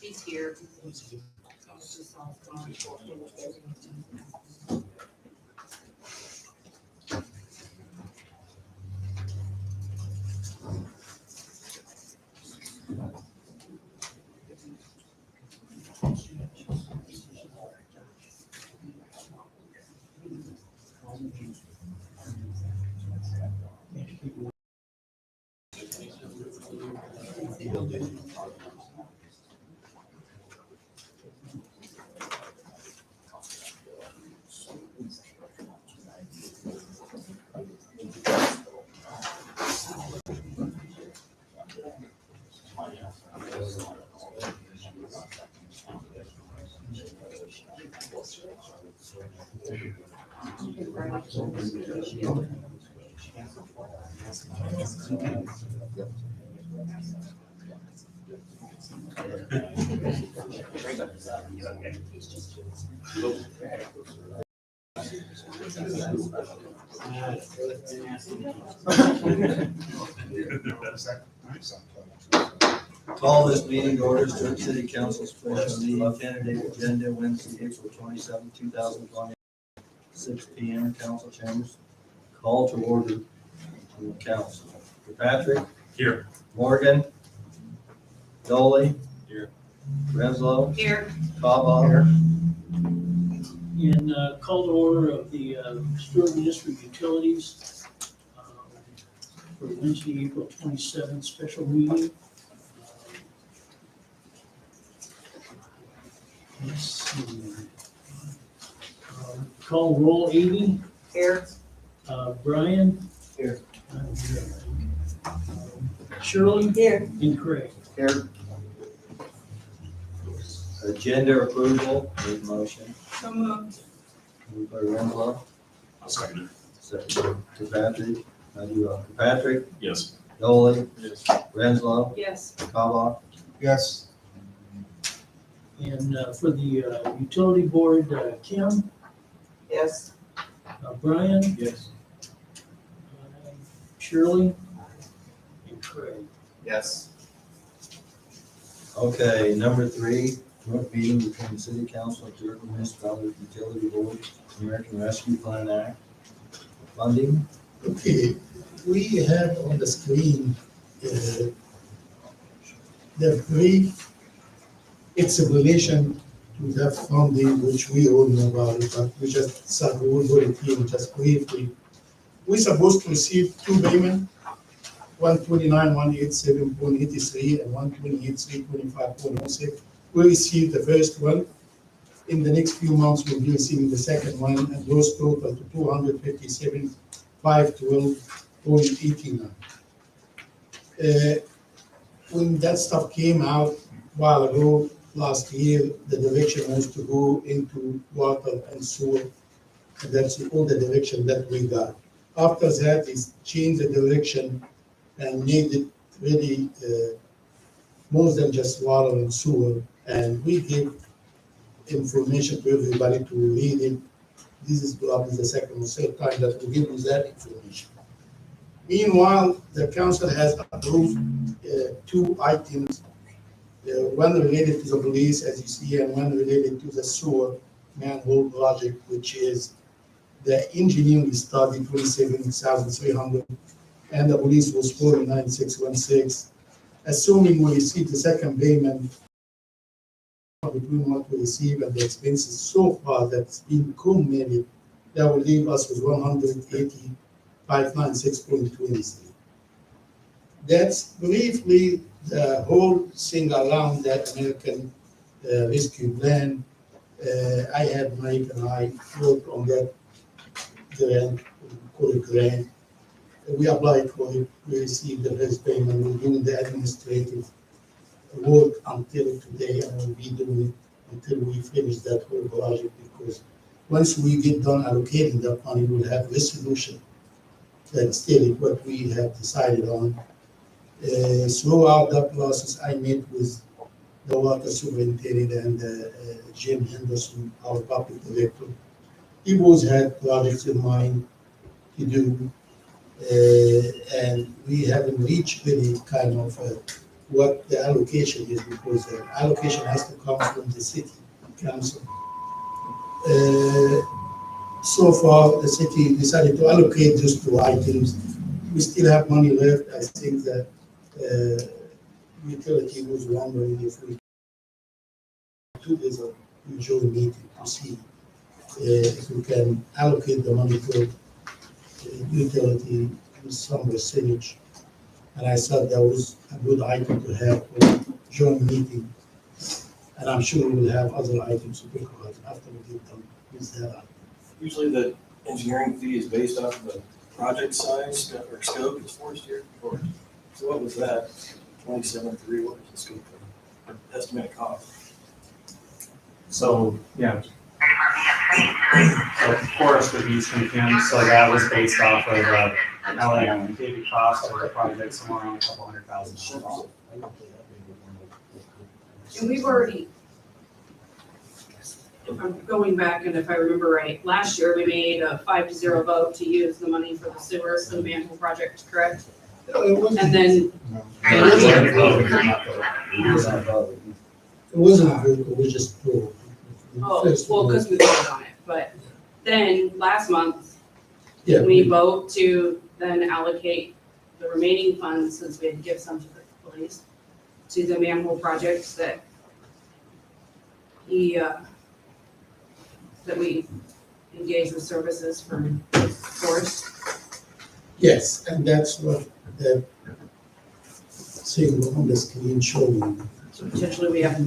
He's here. Call this meeting to order, Stewart City Council special meeting, tentative agenda Wednesday, April 27, 2020, 6 p.m. Council chambers. Call to order from the council. Patrick. Here. Morgan. Dolly. Here. Reslow. Here. Kava. Here. In call to order of the Stuart Municipal Utilities for Wednesday, April 27th special meeting. Let's see. Call roll. Amy. Here. Brian. Here. Shirley. Here. And Craig. Here. Agenda approval, need motion. So moved. Moved by Renzo, I'll second it. second by Patrick. How do you vote? Patrick, Yes. Dolly, Yes. Renzo, Yes. Kava. Yes. And for the utility board, Kim. Yes. Brian. Yes. Shirley. And Craig. Yes. Okay, number 3, joint meeting between the city council and Stewart Municipal Utility Board, American Rescue Plan Act. Funding. Okay, we have on the screen the brief explanation to that funding, which we all know about it, but we just said we will go it here just briefly. We're supposed to receive 2 payments, 129,187.83 and 128,325.06. We received the first one. In the next few months, we'll be receiving the second one, and those total to 257,512.89. When that stuff came out a while ago, last year, the direction was to go into water and sewer. And that's all the direction that we got. After that, is changed the direction and made it really more than just water and sewer. And we give information to everybody to read it. This is probably the second or third time that we give you that information. Meanwhile, the council has approved 2 items, one related to the police, as you see, and one related to the sewer manhole project, which is the engineering study, 27,300, and the police was 49,616. Assuming we receive the second payment between what we receive and the expenses so far that's been accumulated, that will leave us with 180,596.23. That's briefly the whole thing around that American rescue plan. I had Mike and I worked on that grant, call it grant. We applied for it, we received the first payment, we're doing the administrative work until today, and we'll be doing it until we finish that whole project, because once we get done allocating that money, we'll have resolution. That's still what we have decided on. Throughout that process, I met with the water superintendent and Jim Henderson, our public director. he always had projects in mind to do. And we haven't reached really kind of what the allocation is, because the allocation has to come from the city council. So far, the city decided to allocate just 2 items. We still have money left. I think that utility was wondering if we do this a joint meeting to see if we can allocate the money to utility with some percentage. And I thought that was a good item to have for joint meeting. And I'm sure we will have other items to talk about after we get done with that. Usually the engineering fee is based off of the project size or scope, it's forced here. So what was that? 27.3, what was the scope of estimated cost? So, yeah. So Forest would use from Kim, so that was based off of, allocated cost of the project somewhere around $200,000. And we've already, if I'm going back and if I remember right, last year we made a 5-0 vote to use the money for the sewer, for the manhole project, correct? And then, It wasn't a vote, it was just poor. oh, well, because we voted on it, but then last month, Yeah, we vote to then allocate the remaining funds, since we had to give some to the police, to the manhole projects that that we engage with services from Forest. yes, and that's what the thing on the screen showing. So potentially we have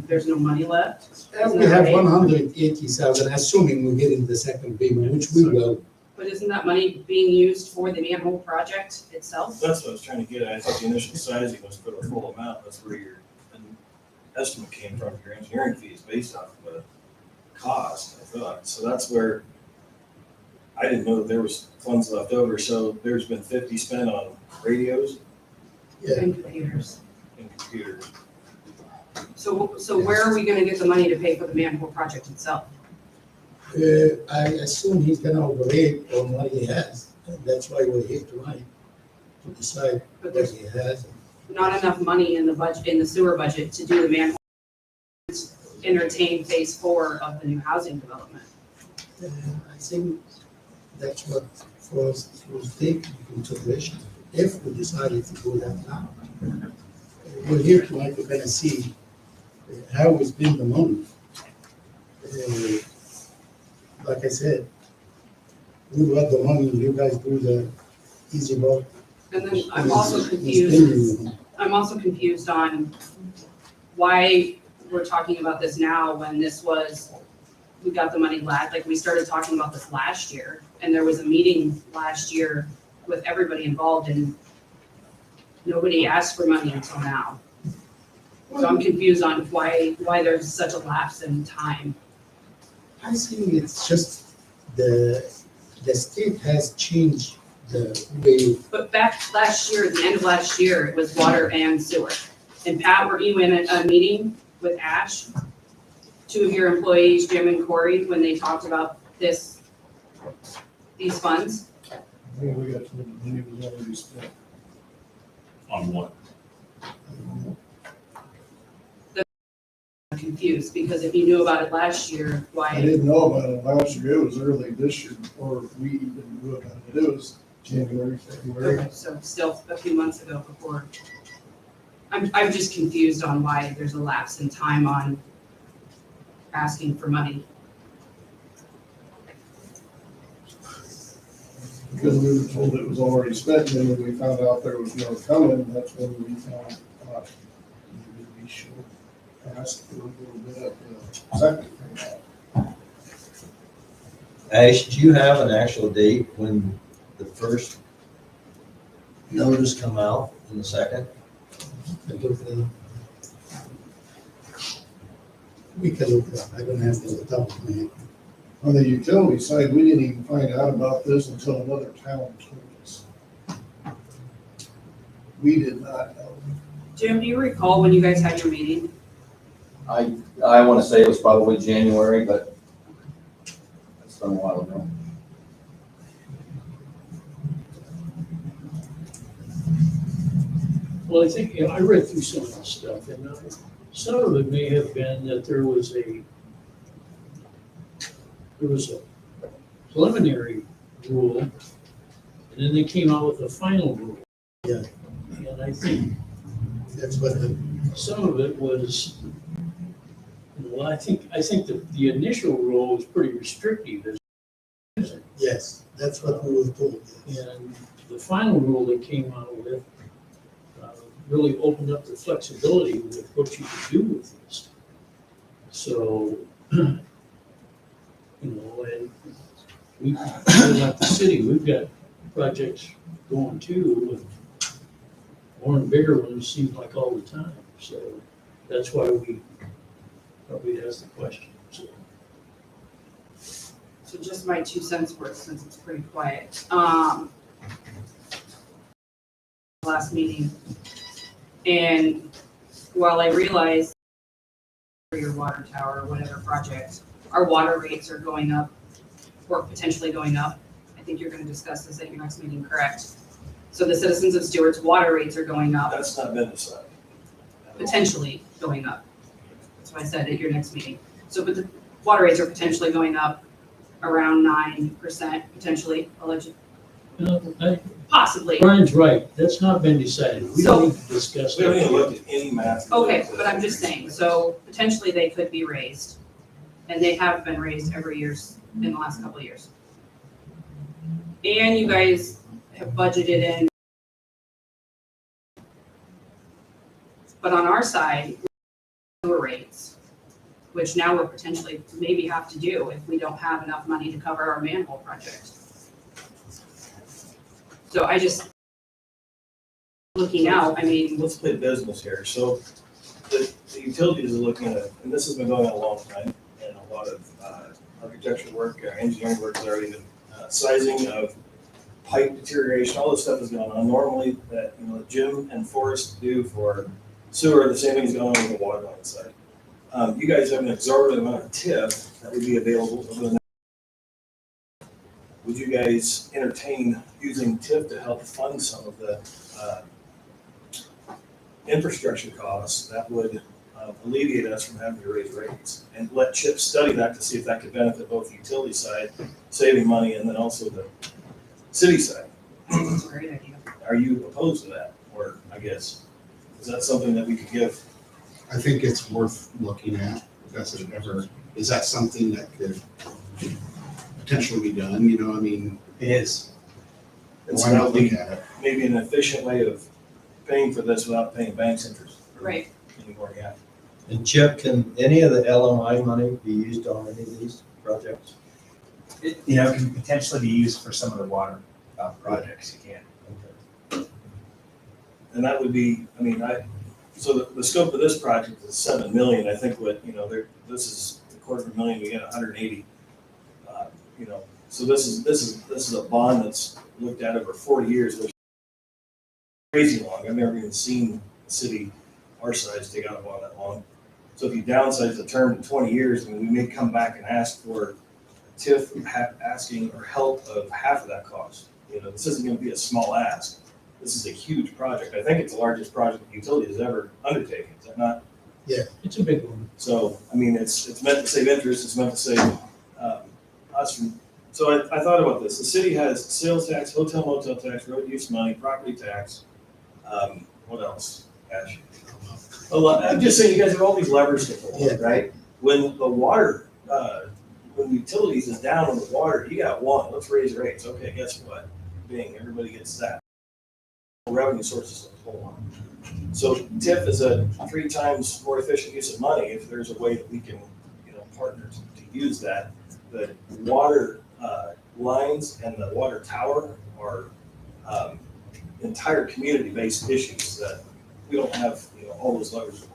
there's no money left. We have 180,000, assuming we're getting the second payment, which we will. But isn't that money being used for the manhole project itself? That's what I was trying to get at. I thought the initial sizing was for the full amount. That's where your estimate came from. Your engineering fee is based off of a cost, I thought. So that's where I didn't know that there was funds left over. So there's been 50 spent on radios Yeah, And computers. and computers. So where are we gonna get the money to pay for the manhole project itself? I assume he's gonna operate on what he has, and that's why we're here tonight, to decide But what there's he has. not enough money in the budget, in the sewer budget to do the manhole. Entertain phase 4 of the new housing development. I think that's what Forrest will take into consideration if we decided to do that now. We're here tonight to kind of see how we spend the money. Like I said, we got the money, you guys do the easy work. And then I'm also confused on why we're talking about this now when we got the money like we started talking about this last year, and there was a meeting last year with everybody involved, and nobody asked for money until now. So I'm confused on why there's such a lapse in time. I think it's just the state has changed the way. But back last year, at the end of last year, it was water and sewer. And Pat, were you in a meeting with Ash, 2 of your employees, Jim and Corey, when they talked about these funds? I think we got told the money was already spent. On what? I'm confused, because if you knew about it last year, I why? didn't know about it last year, it was early this year before we even knew about it, it was January, February. Okay, so still a few months ago before. I'm just confused on why there's a lapse in time on asking for money. Because we were told it was already spent, and then when we found out there was more coming, that's when we found, maybe we should ask for a little bit of the second payment. Ash, do you have an actual date when the first notice come out and the second? We can look it up, I don't have the top of my head. On the utility side, we didn't even find out about this until another town told us. We did not know. Jim, do you recall when you guys had your meeting? I want to say it was probably January, but that's done a while ago. Well, I think, I read through some of the stuff, and some of it may have been that there was a preliminary rule, and then they came out with a final rule. Yeah. And I think That's what the, some of it was, well, I think the initial rule was pretty restrictive, yes, that's what we were told. Yes. and the final rule they came out with really opened up the flexibility with what you could do with this. So, and we, like the city, we've got projects going too, and more and bigger ones seem like all the time. So that's why we thought we'd ask the question. So, So just my 2 cents worth, since it's pretty quiet. Last meeting. And while I realize for your water tower or whatever project, our water rates are going up or potentially going up. I think you're gonna discuss this at your next meeting, correct? So the citizens of Stewart's water rates are going up, That's not been decided. potentially going up. That's what I said at your next meeting. So, but the water rates are potentially going up around 9%, potentially, allegedly, possibly. Brian's right, that's not been decided. We don't need to discuss We haven't even that. looked at any math. Okay, but I'm just saying, so potentially they could be raised, and they have been raised every year in the last couple of years. And you guys have budgeted in. But on our side, lower rates, which now we're potentially maybe have to do if we don't have enough money to cover our manhole project. So I just, looking out, I mean, Let's play business here. So the utilities are looking at, and this has been going on a long time, and a lot of architectural work, engineering work has already been, sizing of pipe deterioration, all this stuff is going on. Normally that, Jim and Forrest do for sewer, the same thing is going on with the water line side. You guys have an exorbitant amount of TIF that would be available over the next. Would you guys entertain using TIF to help fund some of the infrastructure costs that would alleviate us from having to raise rates? And let Chip study that to see if that could benefit both the utility side, saving money, and then also the city side. it's a great idea. Are you opposed to that? Or, I guess, is that something that we could give? I think it's worth looking at. Is that something that could potentially be done? I mean, It is. It's why not probably look at it? maybe an efficient way of paying for this without paying banks interest Right. anymore, yeah. And Chip, can any of the LMI money be used on any of these projects? It can potentially be used for some of the water projects you can. And that would be, so the scope of this project is 7 million. I think this is $250,000, we get 180. So this is a bond that's looked at over 40 years, which is crazy long. I've never even seen a city our size take out a bond that long. So if you downsize the term to 20 years, we may come back and ask for TIF asking or help of half of that cost. This isn't going to be a small ask. This is a huge project. I think it's the largest project the utility has ever undertaken. Is that not? It's a big one. So, it's meant to save interest. It's meant to save us from. So I thought about this. The city has sales tax, hotel motel tax, road use money, property tax. What else, Ash? I'm just saying, you guys have all these levers to pull, Yeah. right? When the water, when utilities is down on the water, you got one. Let's raise rates. Okay, guess what? Bing, everybody gets that. Revenue sources to pull on. So TIF is a 3 times more efficient use of money if there's a way that we can, partner to use that. The water lines and the water tower are entire community-based issues that we don't have, all those levers.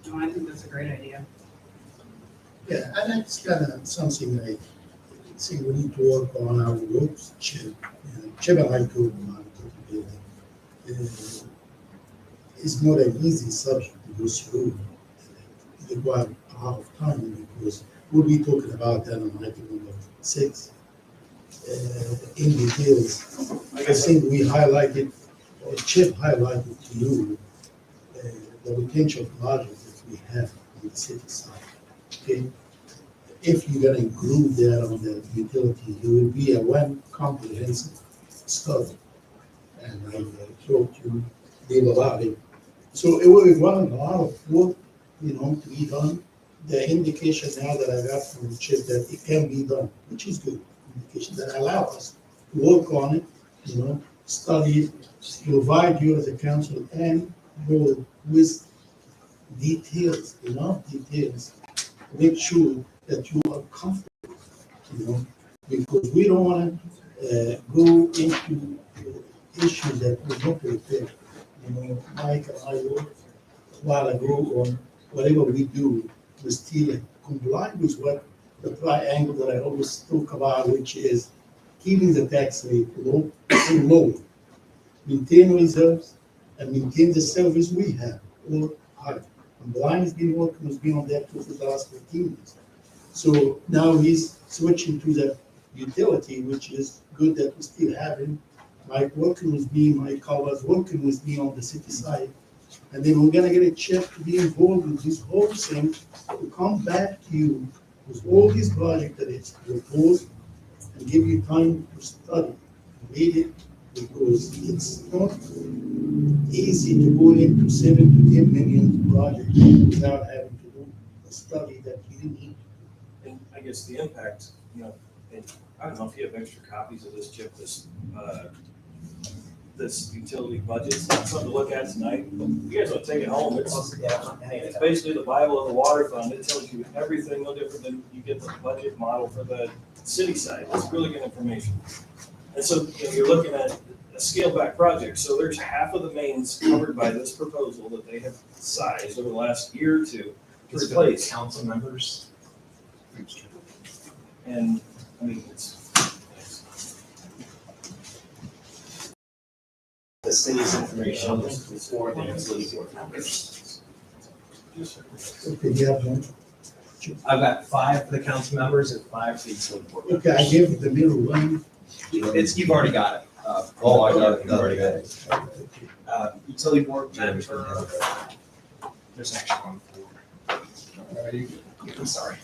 No, I think that's a great idea. Yeah, and that's kind of something like, see, we need to work on our roads, Chip. Chip and I go together. It's not an easy subject to go through. It requires a lot of time because we'll be talking about that on item number 6. In details, I I guess think we highlighted, or Chip highlighted to you, the potential projects that we have on the city side. Okay? If you're gonna include that on the utility, it will be a one comprehensive study. And I talked to Dave about it. So it will require a lot of work, to be done. The indication now that I got from Chip that it can be done, which is good. Indication that allow us to work on it, study it, provide you as a council and board with details, enough details. Make sure that you are comfortable, because we don't want to go into issues that we're not prepared. Mike and I worked a while ago on whatever we do, we still comply with what the triangle that I always talk about, which is keeping the tax rate low, maintain reserves, and maintain the service we have, or higher. And Brian has been working with me on that for the last 15 years. So now he's switching to the utility, which is good that we still have him. Mike working with me, my colleagues working with me on the city side. And then we're gonna get a check to be involved with this whole thing, to come back to you with all these projects that it's proposed and give you time to study, read it, because it's not easy to go into 7 to 10 million projects without having to do a study that you need. And I guess the impact, and I don't know if you have extra copies of this, Chip, this utility budget. It's not something to look at tonight. You guys want to take it home. It's basically the Bible of the water fund. It tells you everything, no different than you get the budget model for the city side. It's really good information. And so you're looking at a scaled back project. So there's half of the mains covered by this proposal that they have sized over the last year or two to replace. Council members. And I mean, it's The city's information for the utility board members. Okay, you have one? I've got 5 for the council members and 5 for the utility board members. Okay, I gave the middle one. You've already got it. Oh, I got it, you already got it. Utility board member. There's an extra one for. I'm sorry.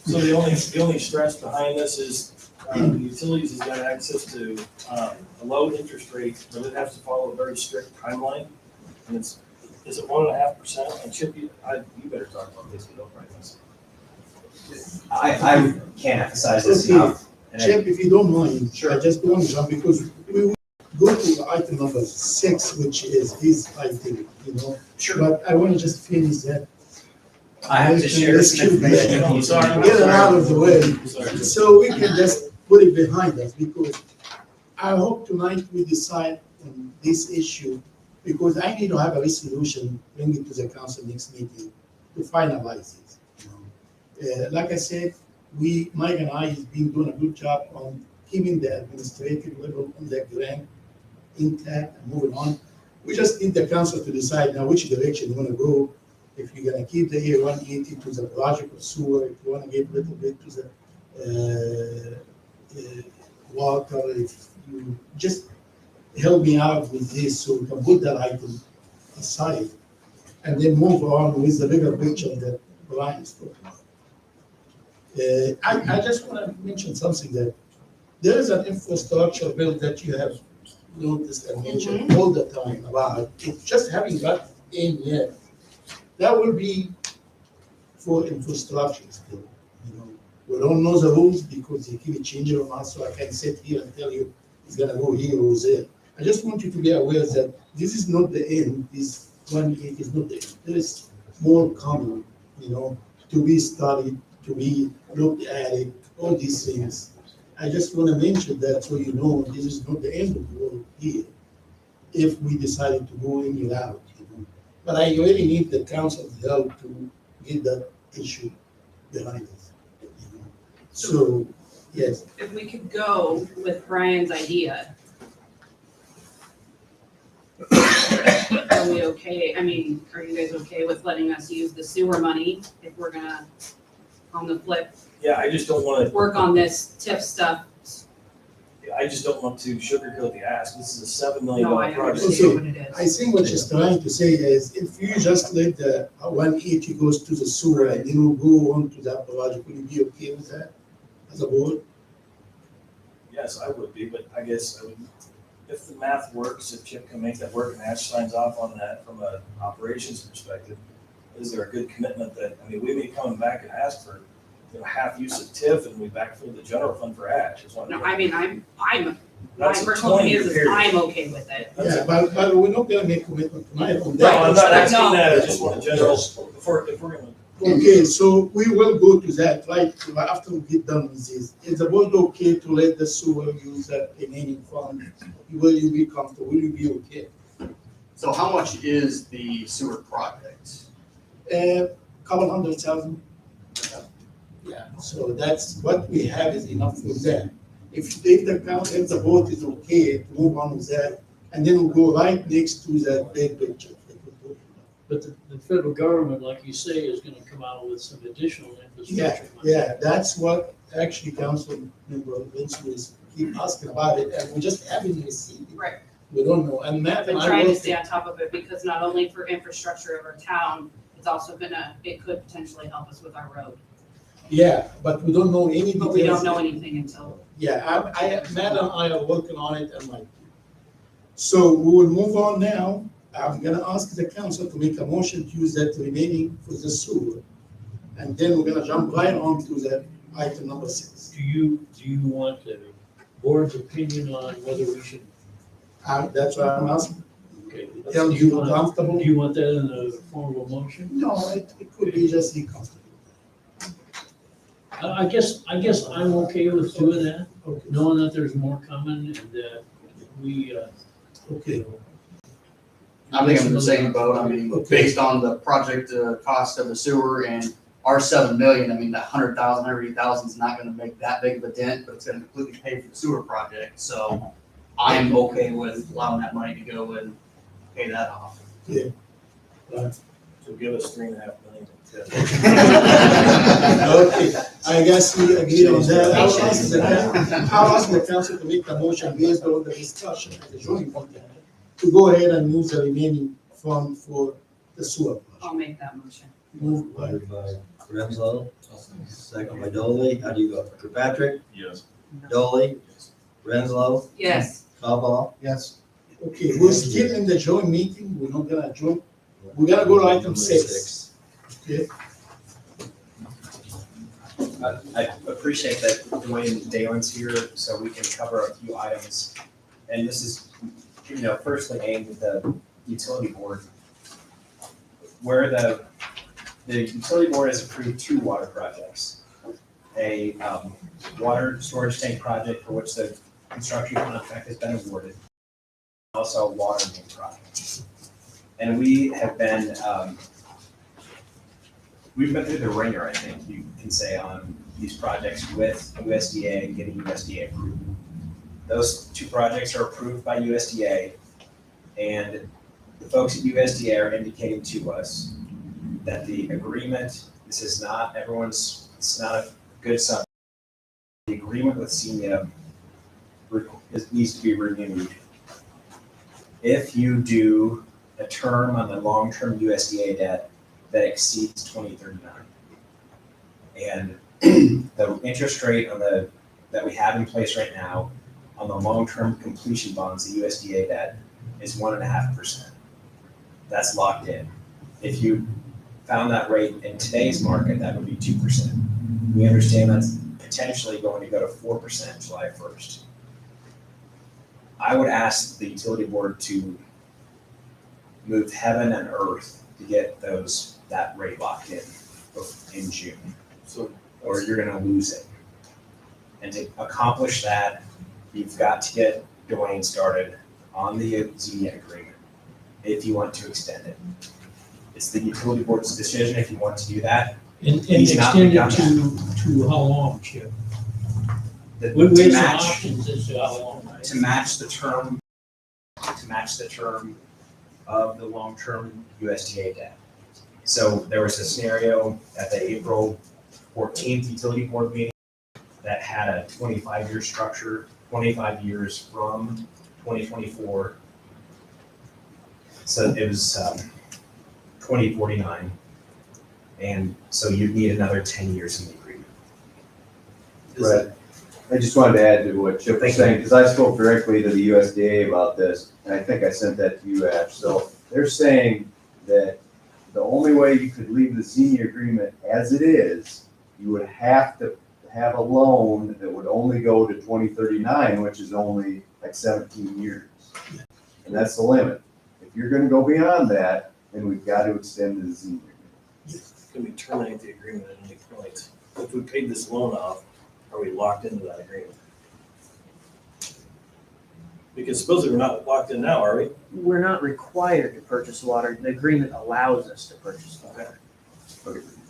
so the only stress behind this is the utilities has got access to a low interest rate, but it has to follow a very strict timeline. And is it 1.5%? And Chip, you better talk about this, you don't write this. I can't emphasize this Okay. enough. And I- Chip, if you don't mind, Sure. I just want to jump because we will go to item number 6, which is his item, Sure. But I want to just finish that. I have to share some information with you. Sorry. Get it out of the way, Sorry. so we can just put it behind us, because I hope tonight we decide on this issue, because I need to have a resolution, bring it to the council next meeting to finalize it. Like I said, Mike and I has been doing a good job on keeping the administrative level on the grant intact and moving on. We just need the council to decide now which direction you want to go. If you're gonna keep the year 180 to the project of sewer, if you want to give a little bit to the water, if you just help me out with this so we can put that item aside and then move on with the bigger picture that Brian's talking about. I just want to mention something, that there is an infrastructure bill that you have noticed and mentioned all the time about, it just haven't got in yet. That will be for infrastructure still, We don't know the rules because they keep changing on us, so I can sit here and tell you it's gonna go here or there. I just want you to be aware that this is not the end, this 180 is not the end. There is more coming, to be studied, to be looked at it, all these things. I just want to mention that so you know this is not the end of the world here, if we decided to go in and out, But I really need the council's help to get that issue behind us. So, yes. If we could go with Brian's idea. Are we okay? I mean, are you guys okay with letting us use the sewer money if we're gonna on the flip, Yeah, I just don't wanna, work on this TIF stuff. I just don't want to sugarcoat the ask. This is a $7 million No, I project. understand what it I is. think what she's trying to say is if you just let the 180 goes to the sewer and then we go on to that project, will you be okay with that as a board? Yes, I would be, but I guess I would, if the math works, if Chip can make that work and Ash signs off on that from an operations perspective, is there a good commitment that, I mean, we may come back and ask for, half use of TIF and we backfill the general fund for Ash. Is what No, I'm- I mean, my That's a personal opinion 20-year is period. I'm okay with it. Yeah, but we're not gonna make commitment tonight on No, I'm not that. asking that. I just want a general, if we're gonna, Okay, so we will go to that, right, after we get done with this. Is the board okay to let the sewer use that remaining fund? Will you be comfortable? Will you be okay? So how much is the sewer project? Couple 100,000. Yeah, so that's what we have is enough for that. If if the board is okay to move on with that, and then we'll go right next to that big picture. But the federal government, like you say, is gonna come out with some additional Yeah, infrastructure money. yeah, that's what actually council member Vince was keep asking about it, and we just haven't received it. Right. We don't know, and Matt I've been and I trying to worked. stay on top of it because not only for infrastructure of our town, it's also it could potentially help us with our road. Yeah, but we don't know any details. But we don't know anything until, Yeah, Matt and I are working on it and like. So we will move on now. I'm gonna ask the council to make a motion to use that remaining for the sewer. And then we're gonna jump right on to the item number 6. Do you want the board's opinion on whether we should, That's what I'm asking. okay? Tell do you want- comfortable? Do you want that in the form of a motion? No, it could be just be comfortable. I guess I'm okay with doing that, Okay, knowing that there's more coming and that we, okay. I think I'm in the same boat. I mean, Okay. based on the project cost of the sewer and our 7 million, I mean, that 100,000, 180,000 is not gonna make that big of a dent, but it's gonna completely pay for the sewer project. So I'm okay with allowing that money to go and pay that off. so give us $3.5 million. Okay, I guess we agreed on that. I'll ask the council to make a motion based on the discussion at the joint meeting to go ahead and use the remaining fund for the sewer. I'll make that motion. Moved by Moved by Renzo, second by Dolly. How do you go? Kirkpatrick, Yes. Dolly, Renzo, Yes, Kavah. Yes. Okay, we're still in the joint meeting, we're not gonna join, we're gonna go to item 6. Okay, I appreciate that Dwayne Dalen's here, so we can cover a few items. And this is, firstly aimed at the utility board. Where the utility board has approved 2 water projects. A water storage tank project for which the construction contract has been awarded. Also a water main project. And we have been, we've been through the ringer, I think you can say, on these projects with USDA and getting USDA approval. Those 2 projects are approved by USDA, and the folks at USDA are indicating to us that the agreement, this is not it's not a good subject. The agreement with CENIA needs to be renewed. If you do a term on the long-term USDA debt that exceeds 2039. And the interest rate on that we have in place right now on the long-term completion bonds, the USDA debt, is 1.5%. That's locked in. If you found that rate in today's market, that would be 2%. We understand that's potentially going to go to 4% July 1st. I would ask the utility board to move heaven and earth to get that rate locked in June, So, or you're gonna lose it. And to accomplish that, you've got to get Dwayne started on the ZENIA agreement if you want to extend it. It's the utility board's decision if you want to do that. and He's not extend it done to how long, Chip? We To have some match, options as to how long, right? to match the term of the long-term USDA debt. So there was a scenario at the April 14th utility board meeting that had a 25-year structure, 25 years from 2024. So it was 2049. And so you'd need another 10 years in the agreement. Right. I just wanted to add to what Chip was saying, because I spoke directly to the USDA about this, and I think I sent that to you, Ash. So they're saying that the only way you could leave the senior agreement as it is, you would have to have a loan that would only go to 2039, which is only like 17 years. And that's the limit. If you're gonna go beyond that, then we've got to extend the senior agreement. Can we terminate the agreement at any point? If we paid this loan off, are we locked into that agreement? Because supposedly we're not locked in now, are we? We're not required to purchase water. The agreement allows us to purchase water.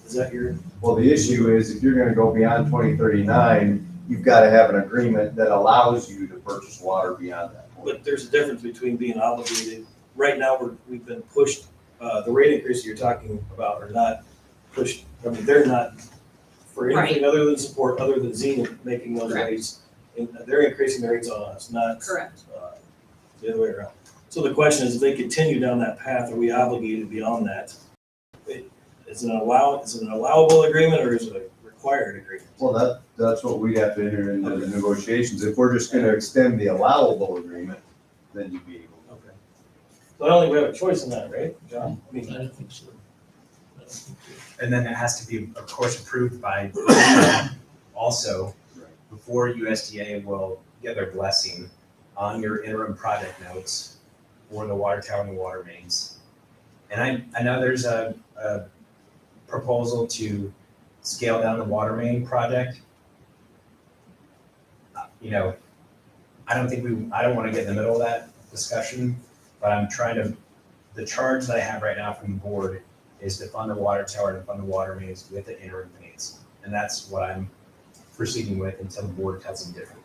Is that your? Well, the issue is if you're gonna go beyond 2039, you've got to have an agreement that allows you to purchase water beyond that point. But there's a difference between being obligated. Right now, we've been pushed, the rate increase you're talking about are not pushed, I mean, they're not for anything other than support, other than Zenith making those Correct. rates. And they're increasing their rates on us, not Correct. The other way around. So the question is, if they continue down that path, are we obligated beyond that? Is it an allowable agreement or is it a required agreement? Well, that's what we'd have to enter into the negotiations. If we're just gonna extend the allowable agreement, then you'd be able to. Okay. So I don't think we have a choice in that, right, John? I I mean, don't think so. I don't think so. And then it has to be, of course, approved by also before USDA will get their blessing on your interim project notes for the water tower and the water mains. And I know there's a proposal to scale down the water main project. You know, I don't want to get in the middle of that discussion, but I'm trying to, the charge that I have right now from the board is to fund the water tower and fund the water mains with the interim financing. And that's what I'm proceeding with until the board tells them differently.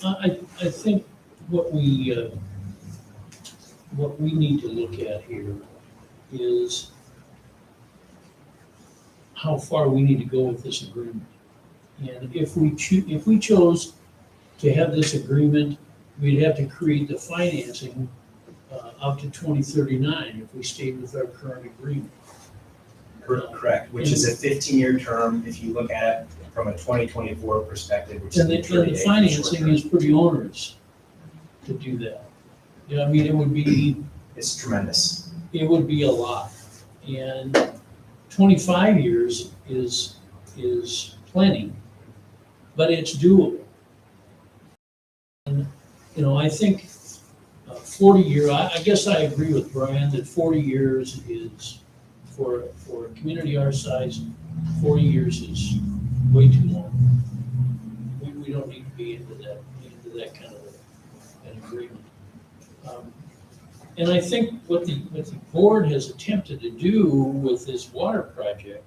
I think what we need to look at here is how far we need to go with this agreement. And if we chose to have this agreement, we'd have to create the financing up to 2039 if we stayed with our current agreement. Correct, which is a 15-year term if you look at it from a 2024 perspective, which is And the financing is pretty onerous to do that. You know, I mean, It's tremendous. it would be a lot. And 25 years is plenty, but it's doable. And, you know, I think 40 year, I guess I agree with Brian that 40 years is, for a community our size, 40 years is way too long. We don't need to be into that kind of an agreement. And I think what the board has attempted to do with this water project,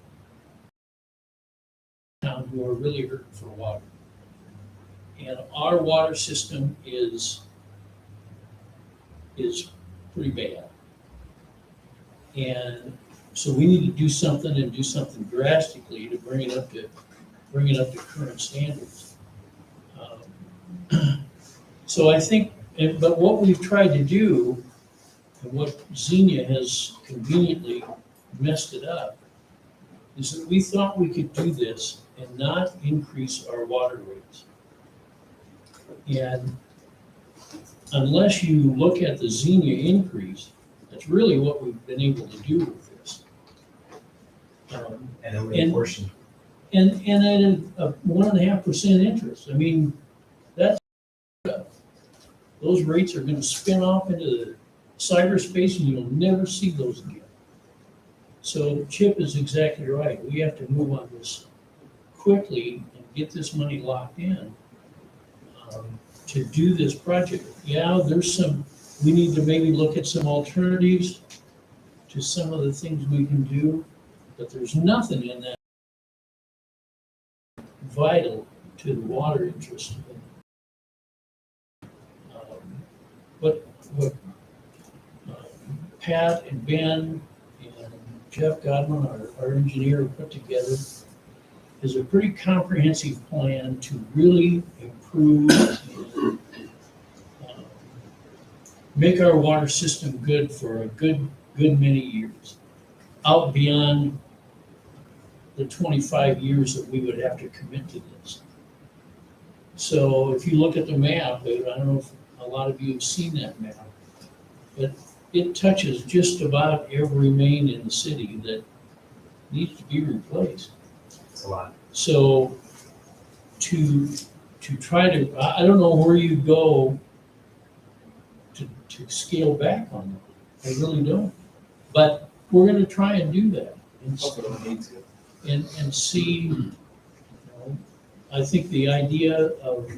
towns who are really hurting for water. And our water system is pretty bad. And so we need to do something and do something drastically to bring it up to current standards. So I think, but what we've tried to do, and what Xenia has conveniently messed it up, is that we thought we could do this and not increase our water rates. And unless you look at the Xenia increase, that's really what we've been able to do with this. And only a portion. And at a 1.5% interest. I mean, those rates are gonna spin off into the cyberspace and you'll never see those again. So Chip is exactly right. We have to move on this quickly and get this money locked in to do this project. Yeah, we need to maybe look at some alternatives to some of the things we can do, but there's nothing in that vital to the water interest. What Pat and Ben and Jeff Godwin, our engineer, put together is a pretty comprehensive plan to really improve and make our water system good for a good many years, out beyond the 25 years that we would have to commit to this. So if you look at the map, I don't know if a lot of you have seen that map, but it touches just about every main in the city that needs to be replaced. It's a lot. So to try to, I don't know where you go to scale back on that. I really don't. But we're gonna try and do that Hopefully we need to. and see, you know, I think the idea of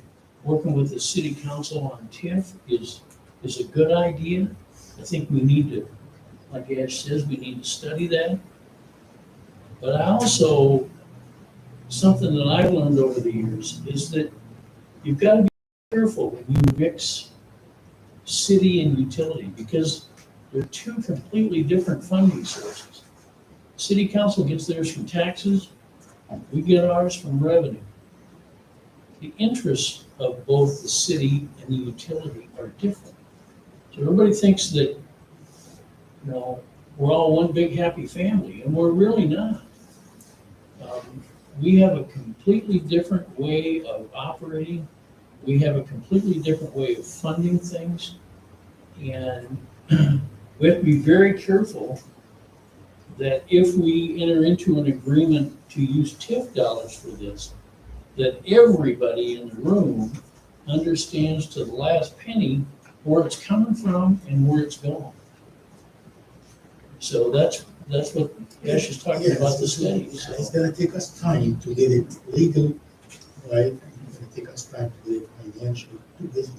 working with the city council on TIF is a good idea. I think we need to, like Ash says, we need to study that. But I also, something that I've learned over the years is that you've got to be careful when you mix city and utility, because they're two completely different funding sources. City council gets theirs from taxes, we get ours from revenue. The interests of both the city and the utility are different. So everybody thinks that, you know, we're all one big happy family, and we're really not. We have a completely different way of operating. We have a completely different way of funding things. And we have to be very careful that if we enter into an agreement to use TIF dollars for this, that everybody in the room understands to the last penny where it's coming from and where it's going. So that's what Ash is talking about, the studies. It's gonna take us time to get it legal, right? It's gonna take us time to get it financial, to get it.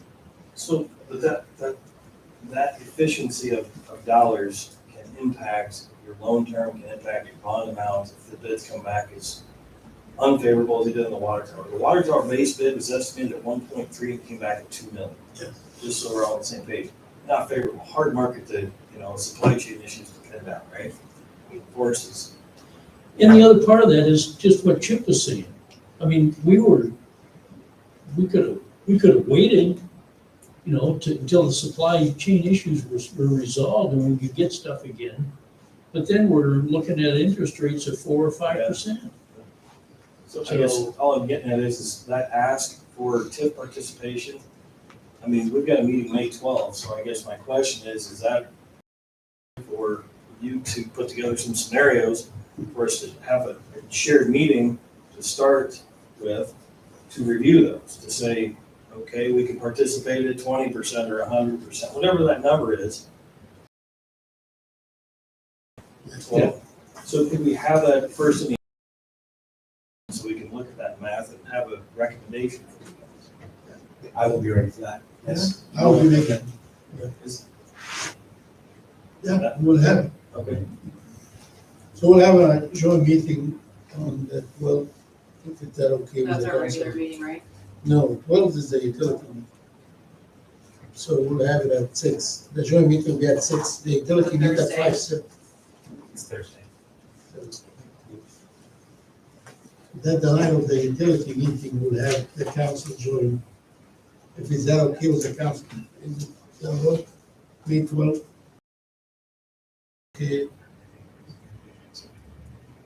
So but that efficiency of dollars can impact your loan term, can impact your bond amount if the bids come back as unfavorable as they did in the water tower. The water tower base bid was estimated at 1.3 and came back at 2 million. Yeah. Just so we're all on the same page. Not favorable, hard market to, supply chain issues to pin down, right? I mean, forces. And the other part of that is just what Chip was saying. I mean, we could have waited, until the supply chain issues were resolved and we could get stuff again. But then we're looking at interest rates of 4 or 5%. So I guess all I'm getting at is that ask for TIF participation. I mean, we've got a meeting May 12th, so I guess my question is that for you to put together some scenarios for us to have a shared meeting to start with, to review those, to say, okay, we can participate at 20% or 100%, whatever that number is. Well, so could we have that first in the, so we can look at that math and have a recommendation for you guys? I will be ready for that. Yes. I will be making. Is- Yeah, we'll have, Okay. so we'll have a joint meeting on the 12th, if it's that okay with That's the our regular council. meeting, right? No, 12th is the utility meeting. So we'll have it at 6. The joint meeting will be at 6, the utility meeting at 5. It's Thursday. Then the line of the utility meeting will have the council join. If it's that okay with the council, is it that work? May 12th? Okay,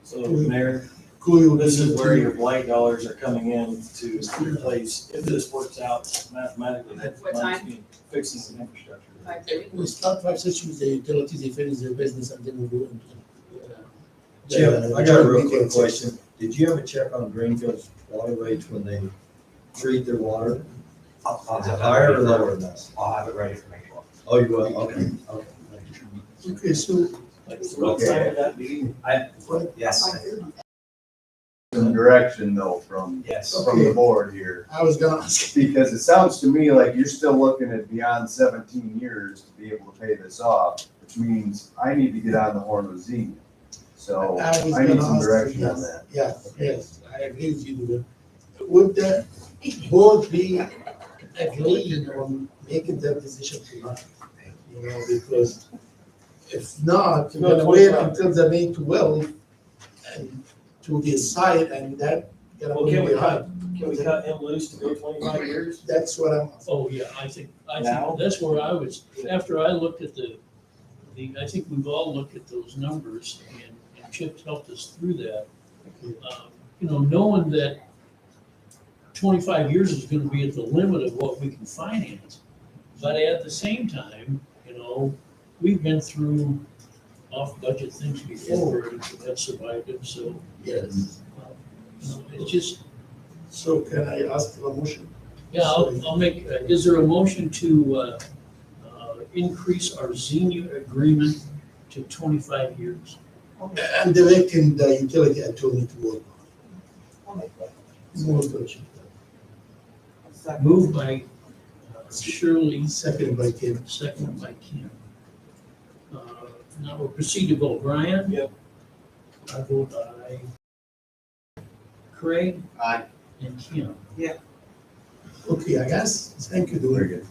So Mayor, cool. this is where your blight dollars are coming in to replace, if this works out mathematically. At what time? Fixing some infrastructure. 5:30? We start 5:30 with the utilities, they finish their business, and then we'll go into. Jim, I got a real quick question. Did you ever check on Greenfield's water rates when they treat their water? Is it higher or lower than this? I'll have it ready for May 12th. Oh, you will? Okay. Okay, so, So what time would that be? Yes, Some direction though from yes. the board here. I was gonna ask. Because it sounds to me like you're still looking at beyond 17 years to be able to pay this off, which means I need to get on the horn with Xenia. So was I gonna need some ask, direction yes. on that. Yes, I agree with you. Dude. Would the board be agreeing on making that decision tonight? Because If not, we're gonna wait until the May 12th and to decide, and that gonna Well, be can we hard. Can we cut him loose to go 25 years? That's what I'm, Oh, yeah, I think Now? that's where I was, after I looked at I think we've all looked at those numbers and Chip helped us through that. Knowing that 25 years is gonna be at the limit of what we can finance. But at the same time, we've been through off-budget things before and have survived it, so, yes. it's just, So can I ask for a motion? yeah, I'll make, is there a motion to, increase our senior agreement to 25 years? And directing the utility attorney to work on it. More question. Moved by Shirley, Second by Tim. seconded by Kim. Now we'll proceed to vote. Brian? Yep. I vote aye. Craig? Aye. And Kim? Okay, I guess, thank you, Very Dwayne. good.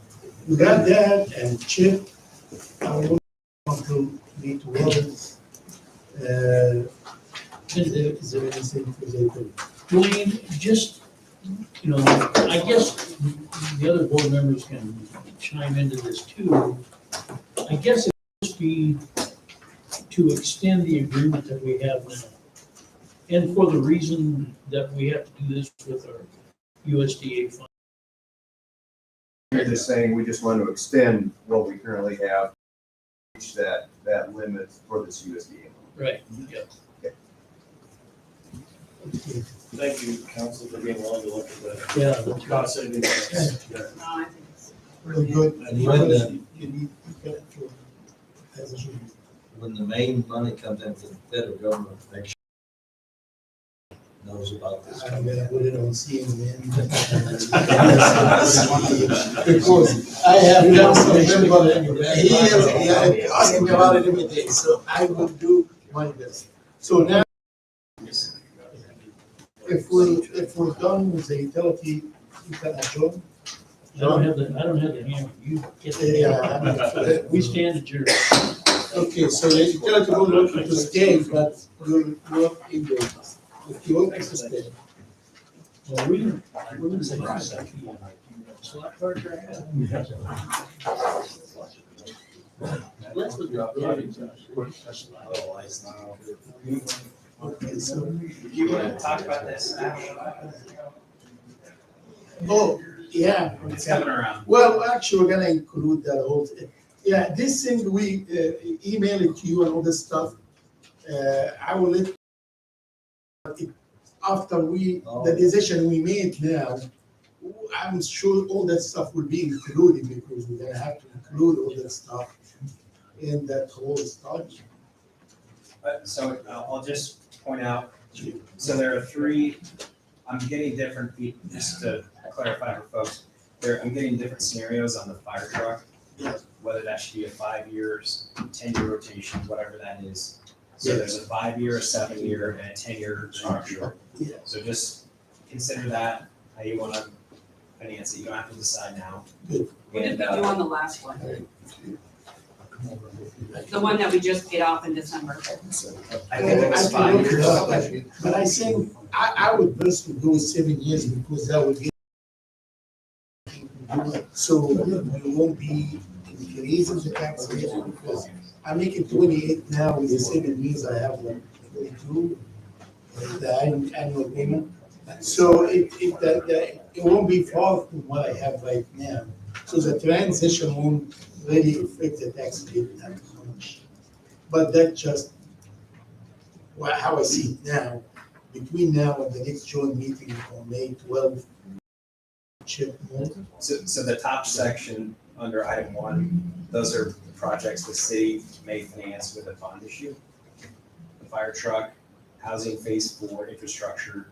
We got that, and Chip, I will want to meet with, is there anything for the, Dwayne, just, I guess the other board members can chime into this too. I guess it must be to extend the agreement that we have now. And for the reason that we have to do this with our USDA fund. You're just saying we just want to extend what we currently have, reach that limit for this USDA. Right, yeah. okay, Thank you, council, for being willing to look at the Yeah, that's right. cost savings. No, I think it's really good. And when the- You need to get your position. When the main money comes in from the federal government, make sure knows about this. I'm gonna put it on CNN. Because I have done some member, he is asking me about it every day, so I will do my best. So now, if we're done with the utility, you can adjourn. I don't have the hammer. You get Yeah. the, we stand adjourned. Okay, so the utility will work to stay, but will work in the, if you want to stay. Well, we're gonna say slot car track. Let's look at Okay, so, Do you want to talk about this now? oh, yeah. It's coming around. Well, actually, we're gonna include that whole thing. Yeah, this thing, we email it to you and all this stuff. I will let, after the decision we made now, I'm sure all that stuff will be included because we're gonna have to include all that stuff in that whole study. So I'll just point out, so there are three, I'm getting different, just to clarify for folks, I'm getting different scenarios on the fire truck. Whether that should be a 5 years, 10-year rotation, whatever that is. So there's a 5-year, a 7-year, and a 10-year structure. Yeah. So just consider that, how you wanna finance it, you don't have to decide now. Good. What did And, we do on the last one? But The one that we just paid off in December? I think it was 5 years. But I think, I would personally go with 7 years because that would get. So we won't be increasing the tax rate because I'm making 28 now with the 7 years I have like 22, the annual payment. So it won't be far from what I have right now. So the transition won't really affect the tax rate that much. But that's just how I see it now. Between now and the next joint meeting on May 12th, Chip more. So the top section under item 1, those are the projects the city may finance with a bond issue. The fire truck, housing phase 4, infrastructure,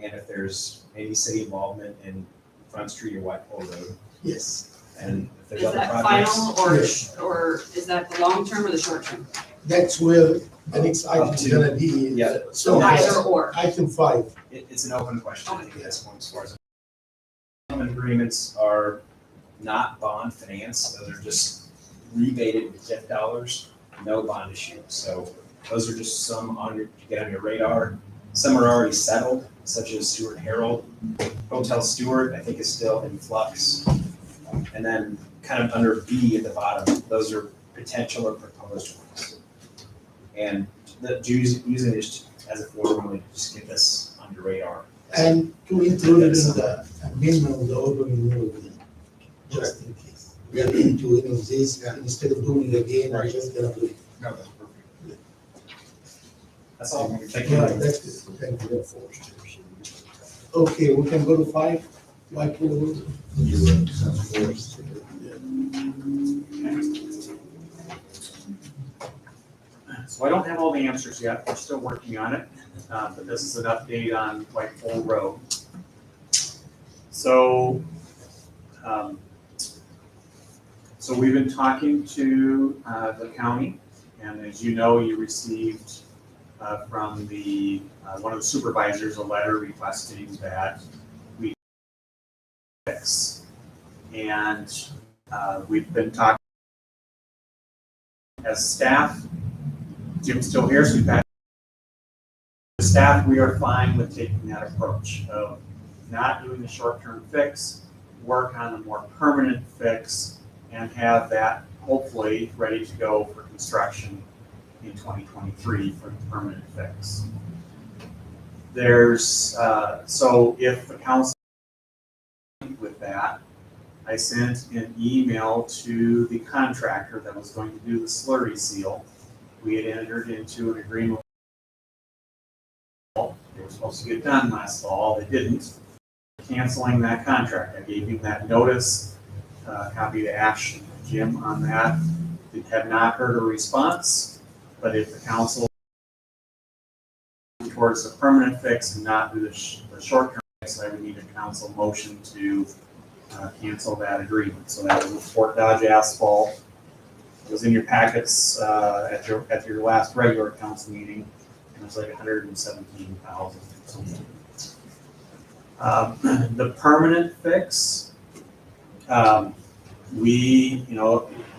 and if there's any city involvement in Front Street or White Pole Road. Yes, And if there's Is other that projects. final or is that the long term or the short term? that's where the next item is gonna be. Yeah. So either or. Item 5. It's an open question, I think, at this point, as far as. Common agreements are not bond finance, those are just rebated with TIF dollars. no bond issue. So those are just some to get on your radar. Some are already settled, such as Stuart Herald. Hotel Stewart, I think, is still in flux. And then kind of under B at the bottom, those are potential or proposed ones. And using this as a forum, just get this on your radar. And to include it in the amendment of the open rule, just in case. We are into this, instead of doing it again, we're just gonna do it. No, that's perfect. That's all. Thank Yeah, you. that's good, thank you. Okay, we can go to 5, Whitehall. So I don't have all the answers yet, we're still working on it, but this is an update on Whitehall Road. So, so we've been talking to the county, and as you know, you received from the one of the supervisors a letter requesting that we fix. And we've been talking as staff. Jim's still here, so we've had staff, we are fine with taking that approach of not doing the short-term fix, work on a more permanent fix, and have that hopefully ready to go for construction in 2023 for the permanent fix. There's, so if the council with that, I sent an email to the contractor that was going to do the slurry seal. We had entered into an agreement. They were supposed to get done last fall, they didn't. Canceling that contract. I gave him that notice, copy to Ash and Jim on that. We have not heard a response, but if the council towards the permanent fix and not do the short-term fix, I would need a council motion to cancel that agreement. So that was with Fort Dodge Asphalt. It was in your packets at your last regular council meeting, and it was like $117,000 something. The permanent fix, we,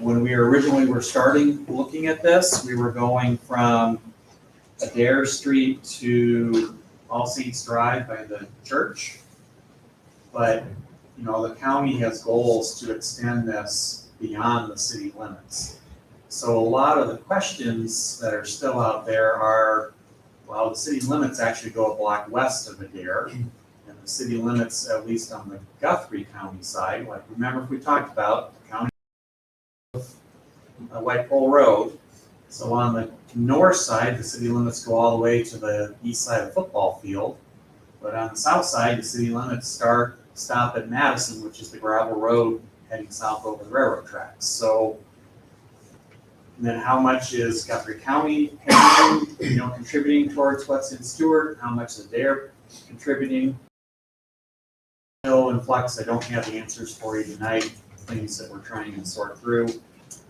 when we originally were starting looking at this, we were going from Adair Street to All Saints Drive by the church. But, the county has goals to extend this beyond the city limits. So a lot of the questions that are still out there are, well, the city limits actually go a block west of Adair. And the city limits, at least on the Guthrie County side, like remember if we talked about the county of Whitehall Road. So on the north side, the city limits go all the way to the east side of the football field. But on the south side, the city limits stop at Madison, which is the gravel road heading south over the railroad tracks. So then how much is Guthrie County paying, contributing towards what's in Stewart? How much is they're contributing? Still in flux. I don't have the answers for you tonight, things that we're trying to sort through.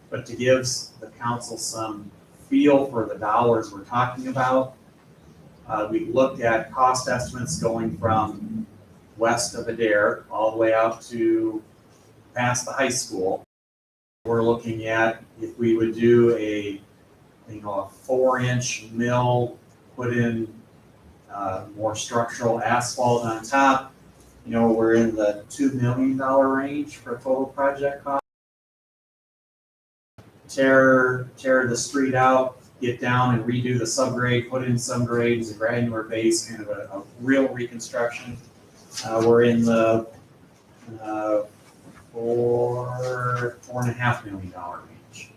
But to give the council some feel for the dollars we're talking about, we looked at cost estimates going from west of Adair all the way out to past the high school. We're looking at if we would do a 4-inch mill, put in more structural asphalt on top. We're in the $2 million range for a total project cost. Tear the street out, get down and redo the subgrade, put in subgrades, a granular base, kind of a real reconstruction. We're in the $4.5 million range.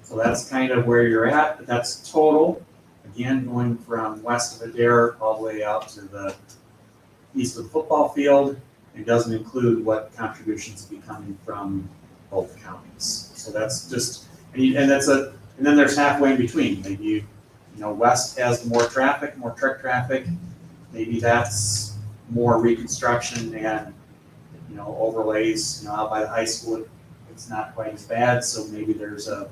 So that's kind of where you're at, but that's total. Again, going from west of Adair all the way out to the east of the football field. It doesn't include what contributions will be coming from both counties. So that's just, and then there's halfway in between. Maybe, west has more traffic, more truck traffic. Maybe that's more reconstruction and, overlays, out by the high school, it's not quite as bad. So maybe there's a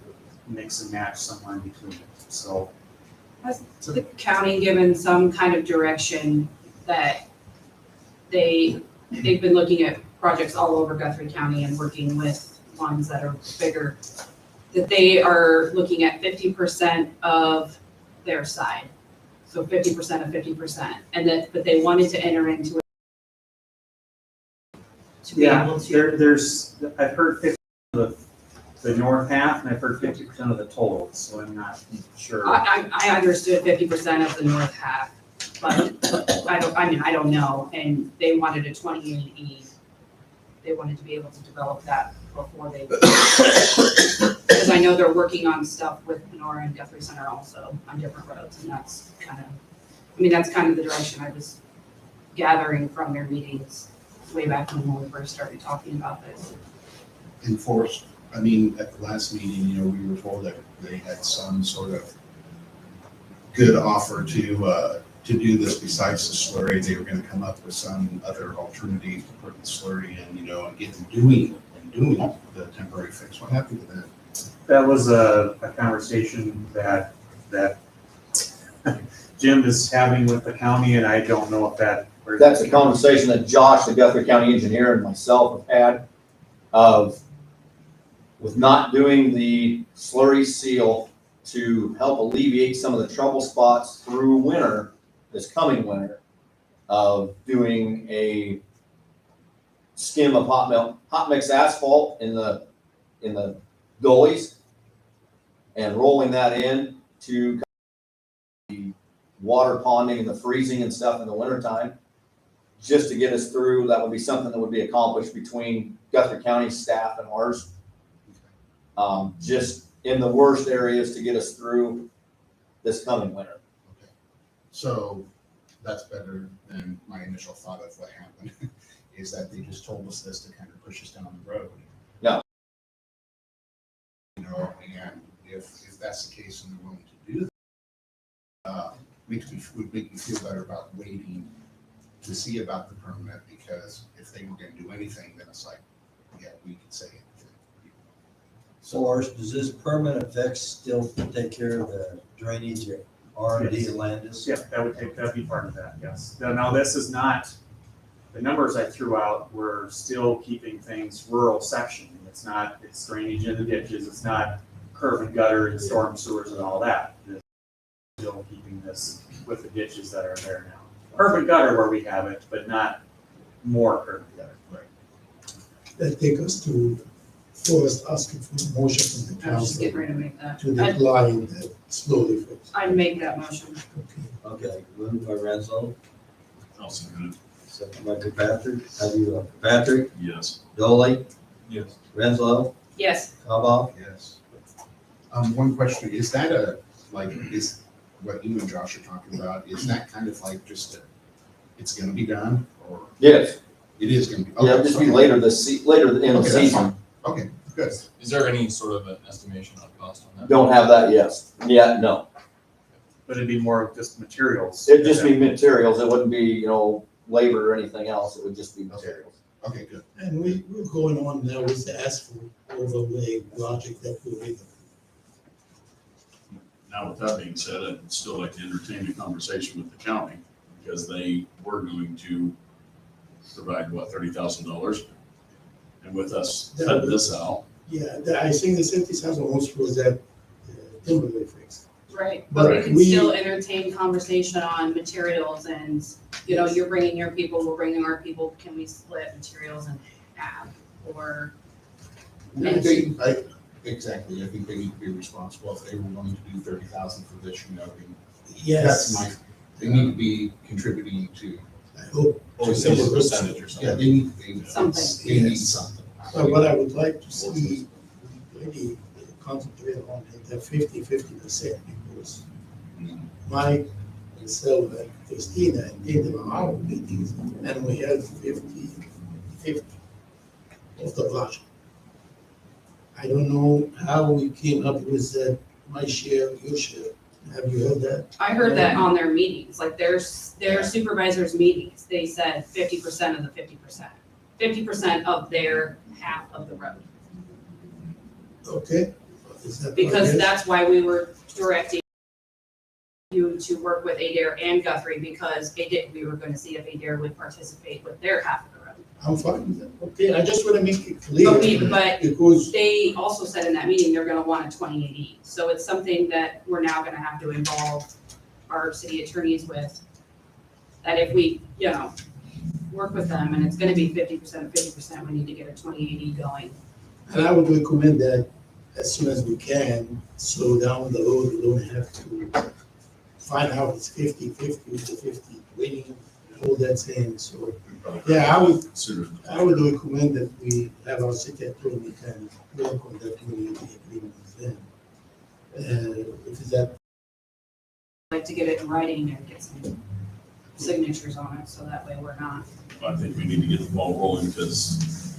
mix and match somewhere in between. So has the county given some kind of direction that they've been looking at projects all over Guthrie County and working with ones that are bigger that they are looking at 50% of their side. So 50% of 50%, and that, but they wanted to enter into it to be Yeah, able to. there's, I've heard 50% of the north half, and I've heard 50% of the total, so I'm not sure. I understood 50% of the north half, but I don't know, and they wanted a 28E. They wanted to be able to develop that before they, because I know they're working on stuff with Nora and Guthrie Center also on different roads, and that's kind of, that's kind of the direction I was gathering from their meetings way back when we first started talking about this. Enforced, I mean, at the last meeting, you know, we were told that they had some sort of good offer to do this besides the slurry. They were gonna come up with some other alternative to put the slurry in, you know, and get them doing the temporary fix. What happened to that? That was a conversation that Jim is having with the county, and I don't know if that. That's a conversation that Josh, the Guthrie County engineer, and myself have had with not doing the slurry seal to help alleviate some of the trouble spots through winter, this coming winter, of doing a skim of hot mix asphalt in the gullies and rolling that in to the water ponding and the freezing and stuff in the wintertime, just to get us through. That would be something that would be accomplished between Guthrie County staff and ours. Just in the worst areas to get us through this coming winter. Okay. So that's better than my initial thought of what happened, is that they just told us this to kind of push us down the road. No. You know, and if that's the case and they're willing to do that, would make me feel better about waiting to see about the permit, because if they were gonna do anything, then it's like, yeah, we could say anything. So does this permanent fix still take care of the drainage at R&D Landis? Yeah, that'd be part of that, yes. Now, this is not, the numbers I threw out were still keeping things rural section. It's not, it's drainage in the ditches, it's not curb and gutter and storm sewers and all that. It's still keeping this with the ditches that are there now. Curb and gutter where we have it, but not more curb and gutter. Right. That take us to first asking for a motion from the I was just council getting ready to make that. to decline that slowly fix. I'd make that motion. Okay, moved by Renzo, I'll second second by Patrick. How do you vote? Patrick, it. Yes. Dolly, Yes. Renzo, Yes, Kavah? Yes. One question, is that is what you and Josh are talking about, is that kind of like just it's gonna be done, or Yes. it is gonna be? Yeah, okay, just be okay. later in the Okay, that's season. fine. Okay, good. Is there any sort of an estimation on cost on that? Don't have that yet, no. But it'd be more of just materials. It'd just be materials. It wouldn't be, labor or anything else. It would just be materials. Okay, good. And we're going on now with the asphalt overlay project that we're in. Now, with that being said, I'd still like to entertain a conversation with the county, because they were going to provide, $30,000? And with us cutting this out, Yeah, I think the 70,000 also was that timberlake fix. right, but we Right. can We- still entertain conversation on materials and, you're bringing your people, we're bringing our people, can we split materials in half? Or, Exactly, I think they need to be responsible. If they were willing to do 30,000 for this, then Yes, they need to be contributing to. I hope. To some some percentage percentage or something. Yeah, they need Something. They need something. But what I would like to see, really concentrate on the 50%, because Mike, myself, and Christina, and did our meetings, and we had 50 of the budget. I don't know how we came up with that, my share, your share. Have you heard that? I heard that on their meetings, like their supervisors' meetings, they said 50% of the 50%. 50% of their half of the road. Okay. Is that what Because it is? that's why we were directing you to work with Adair and Guthrie, because we were going to see if Adair would participate with their half of the road. I'm fine with that. Okay, I just wanna make it clear. But Because, they also said in that meeting, they're gonna want a 2080. So it's something that we're now gonna have to involve our city attorneys with. That if we, work with them and it's gonna be 50%, we need to get a 2080 going. and I would recommend that as soon as we can, so down the road, we don't have to find out it's 50-50 with the 50-20, all that thing, so. Yeah, I would recommend that we have our city attorney kind of work on that community agreement with them. If that, Like to get it in writing and get some signatures on it, so that way we're not. I think we need to get the ball rolling because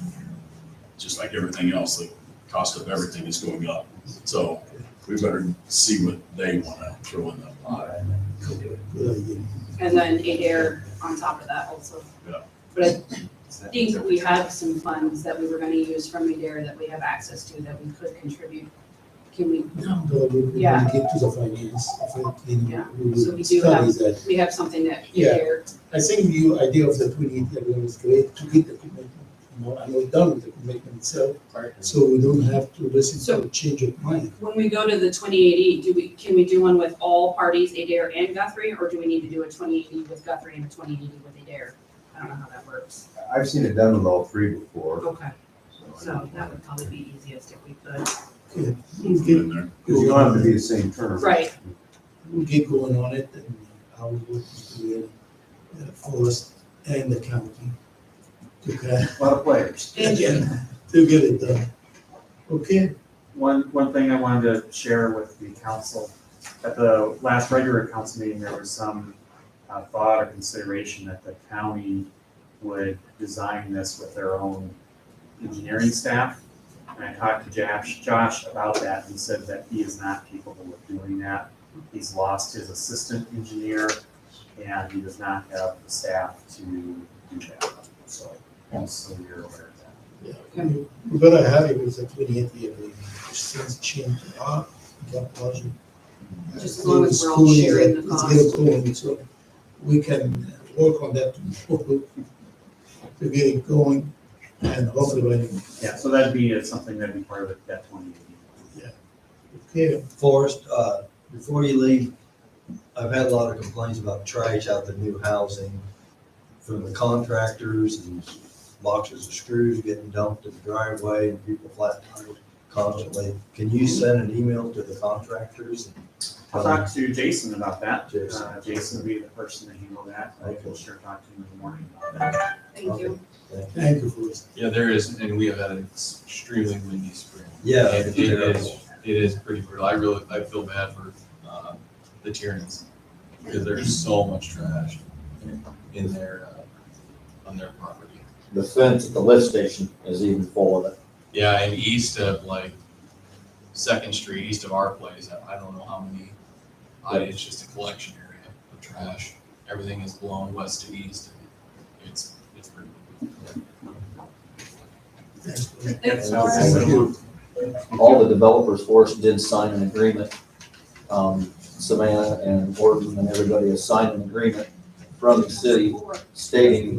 just like everything else, the cost of everything is going up. So we better see what they want to throw in the pot. good idea. And then ADARE on top of that also. Yeah. But I think we have some funds that we were gonna use from ADARE that we have access to that we could contribute. Can we, Down the road, we Yeah. will get to the finance, Yeah. we So will we do study have- that. we have something that Yeah. ADARE, I think the idea of the 2080 agreement is great to get the commitment, and we're done with the commitment itself, so we don't have to listen to a change of mind. when we go to the 2080, can we do one with all parties, ADARE and Guthrie, or do we need to do a 2080 with Guthrie and a 2080 with ADARE? I don't know how that works. I've seen it done with all three before. Okay, so that would probably be easiest if we could. Okay, Put it in there. Because you don't have to be the same term. Right, we'll get going on it, and I'll work with the forest and the county to kind A lot of players. and Jim. to get it done. Okay, One thing I wanted to share with the council, at the last regular council meeting, there was some thought or consideration that the county would design this with their own engineering staff. And I talked to Josh about that, and he said that he is not capable of doing that. He's lost his assistant engineer, and he does not have the staff to do that. So you're aware of that. yeah, we better have it with the 2080 agreement, which things change a lot, that project. Just as long as we're all sharing the Let's get it going, so we can work on that to get it going, and hopefully, Yeah, so that'd be something that'd be part of that 2080. okay, Forrest, before you leave, I've had a lot of complaints about trash out the new housing from the contractors and boxes of screws getting dumped in the driveway and people flat tires constantly. Can you send an email to the contractors? I'll talk to Jason about that. Jason. Jason would be the person to handle that. I will sure talk to him in the morning about that. Thank you. thank you for this. Yeah, there is, and we have had an extremely windy spring. Yeah. And it is pretty brutal. I feel bad for the Tierns because there's so much trash in their on their property. The fence at the lift station is even full of it. Yeah, and east of like Second Street, east of our place, I don't know how many. It's just a collection area of trash. Everything is blown west to east. It's pretty. Thanks, Laura. Thank you. All the developers for us did sign an agreement. Savannah and Gordon and everybody has signed an agreement from the city stating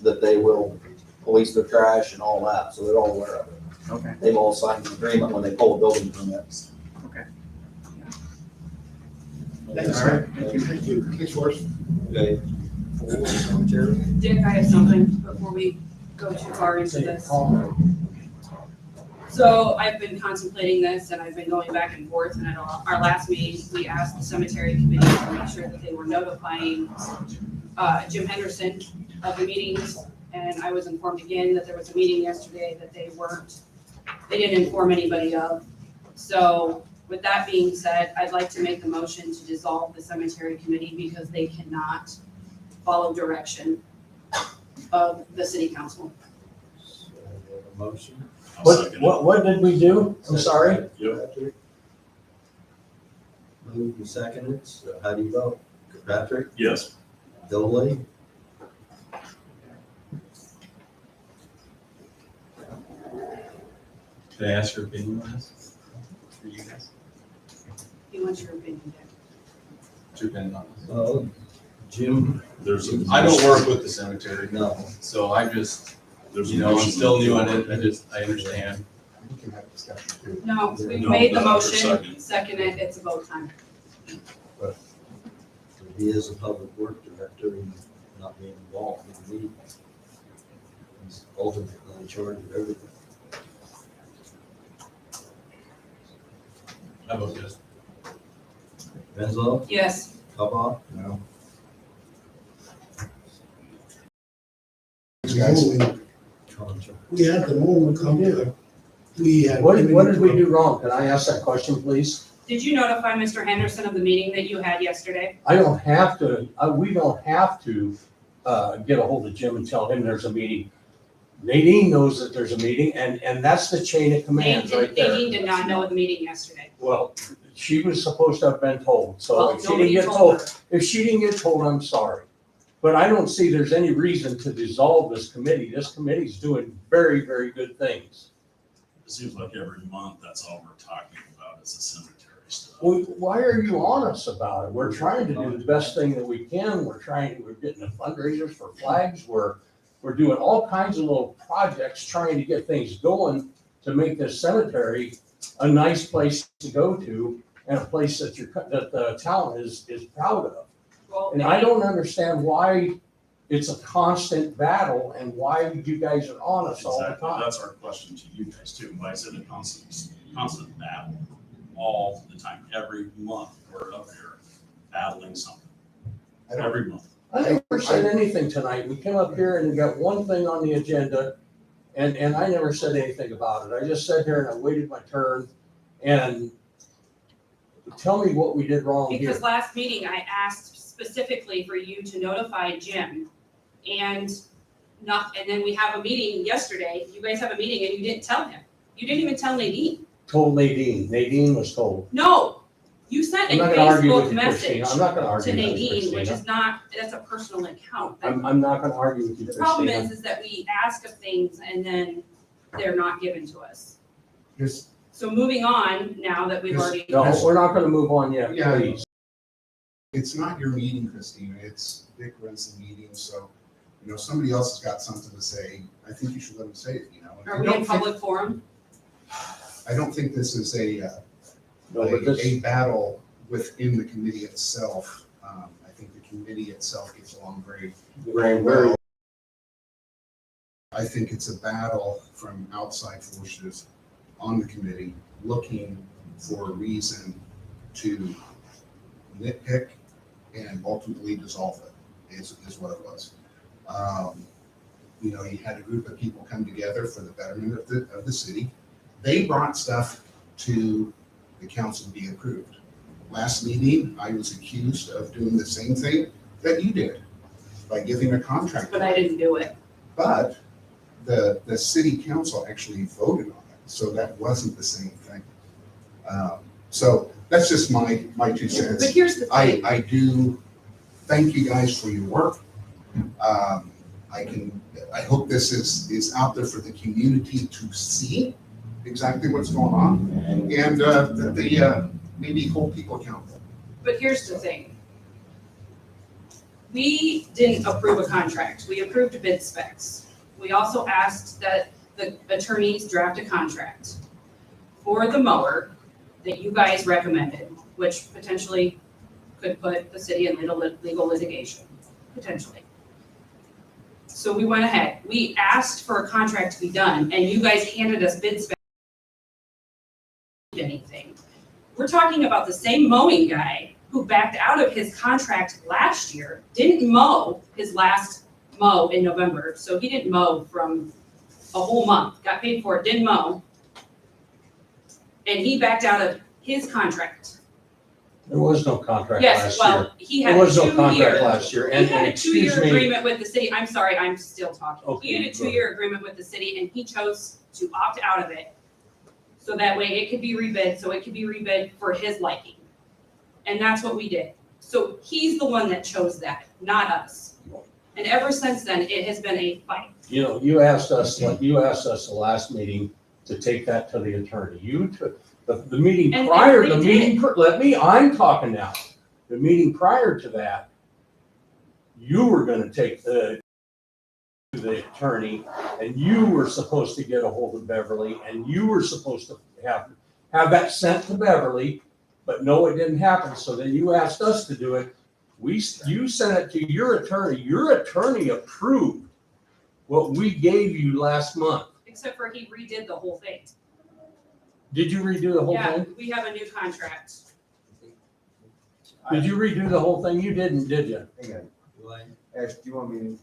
that they will police their trash and all that, so they're all aware of it. Okay. They've all signed an agreement when they pull a building permits. Okay. Thanks, All right. thank you, thanks, Forrest. Okay. Cemetery? Dick, I have something before we go too far into this. So I've been contemplating this and I've been going back and forth, and at our last meeting, we asked the cemetery committee to make sure that they were notifying Jim Henderson of the meetings, and I was informed again that there was a meeting yesterday that they didn't inform anybody of. So with that being said, I'd like to make the motion to dissolve the cemetery committee because they cannot follow direction of the city council. Motion. I'll second it. What did we do? I'm sorry? Yep. Moved and seconded, so how do you vote? Patrick? Yes. Dolly? Can I ask your opinion on this? For you guys? He wants your opinion, Dick. What's your opinion on this? Jim? There's a. I don't work with the cemetery, No. so I just There's a You know, I'm motion still on the new on floor. it, I understand. We can have discussion too. No, we No, made the not for motion, second. second it, it's a vote time. He is a public work director and not being involved in the meeting. He's ultimately in charge of everything. I vote yes. Renzo, Yes, Kaba? No. Moving. Contract. We had the mowing contract. We had. What did we do wrong? Can I ask that question, please? did you notify Mr. Henderson of the meeting that you had yesterday? I don't have to, we don't have to, get a hold of Jim and tell him there's a meeting. Nadine knows that there's a meeting, and that's the chain of command right there. Nadine did not know of the meeting yesterday. Well, she was supposed to have been told, so Well, if she didn't nobody get told told, her. if she didn't get told, I'm sorry. But I don't see there's any reason to dissolve this committee. This committee's doing very, very good things. It seems like every month, that's all we're talking about is the cemetery stuff. Why are you on us about it? We're trying to do the best thing that we can. We're getting the fundraisers for flags. We're doing all kinds of little projects, trying to get things going to make this cemetery a nice place to go to and a place that that the town is proud of. Well, And I don't understand why it's a constant battle and why you guys are on us all the Exactly, time. that's our question to you guys too. Why is it a constant battle all the time? Every month, we're up here battling something. Every month. I never said anything tonight. We came up here and we got one thing on the agenda, and I never said anything about it. I just sat here and I waited my turn, and tell me what we did wrong here. Because last meeting, I asked specifically for you to notify Jim and then we have a meeting yesterday, you guys have a meeting and you didn't tell him. You didn't even tell Nadine. Told Nadine. Nadine was told. No, you sent a I'm not gonna argue with Facebook you, Christina. message I'm not gonna to argue with you, Nadine, which Christina. is not, that's a personal account. I'm not gonna argue with you, The problem Christina. is that we ask of things and then they're not given to us. Just, So moving on, now that we've Yes. already. No, we're not gonna move on yet, Yeah. please. it's not your meeting, Christina, it's Vic runs the meeting, so, somebody else has got something to say, I think you should let them say it, Are we in public forum? I don't think this is No, but this, a battle within the committee itself. I think the committee itself gets along very very, well. I think it's a battle from outside forces on the committee looking for a reason to nitpick and ultimately dissolve it, is what it was. You had a group of people come together for the betterment of the city. They brought stuff to the council to be approved. Last meeting, I was accused of doing the same thing that you did by giving a contract. But I didn't do it. But the city council actually voted on it, so that wasn't the same thing. So that's just my 2 cents. But here's the thing. I do thank you guys for your work. I hope this is out there for the community to see exactly what's going on, and that they maybe hold people accountable. But here's the thing. We didn't approve a contract. We approved bid specs. We also asked that the attorneys draft a contract for the mower that you guys recommended, which potentially could put the city in legal litigation, potentially. So we went ahead. We asked for a contract to be done, and you guys handed us bid specs. Anything. We're talking about the same mowing guy who backed out of his contract last year, didn't mow his last mow in November, so he didn't mow from a whole month, got paid for it, didn't mow. And he backed out of his contract. there was no contract Yes, last year. well, he had There a was no contract 2-year. last year, He and had a excuse 2-year me, agreement with the city. I'm sorry, I'm still talking. He had Okay, a go 2-year agreement with the city and he chose to opt out of it. So that way it could be rebid, so it could be rebid for his liking. And that's what we did. So he's the one that chose that, not us. And ever since then, it has been a fight. you asked us the last meeting to take that to the attorney. You took, the meeting And prior, they the did. meeting, I'm talking now. The meeting prior to that, you were gonna take the the attorney, and you were supposed to get a hold of Beverly, and you were supposed to have that sent to Beverly, but no, it didn't happen, so then you asked us to do it. You sent it to your attorney approved what we gave you last month. Except for he redid the whole thing. Did you redo the whole Yeah, thing? we have a new contract. Did you redo the whole thing? You didn't, did you? Hang on, Elaine, Ash, do you want me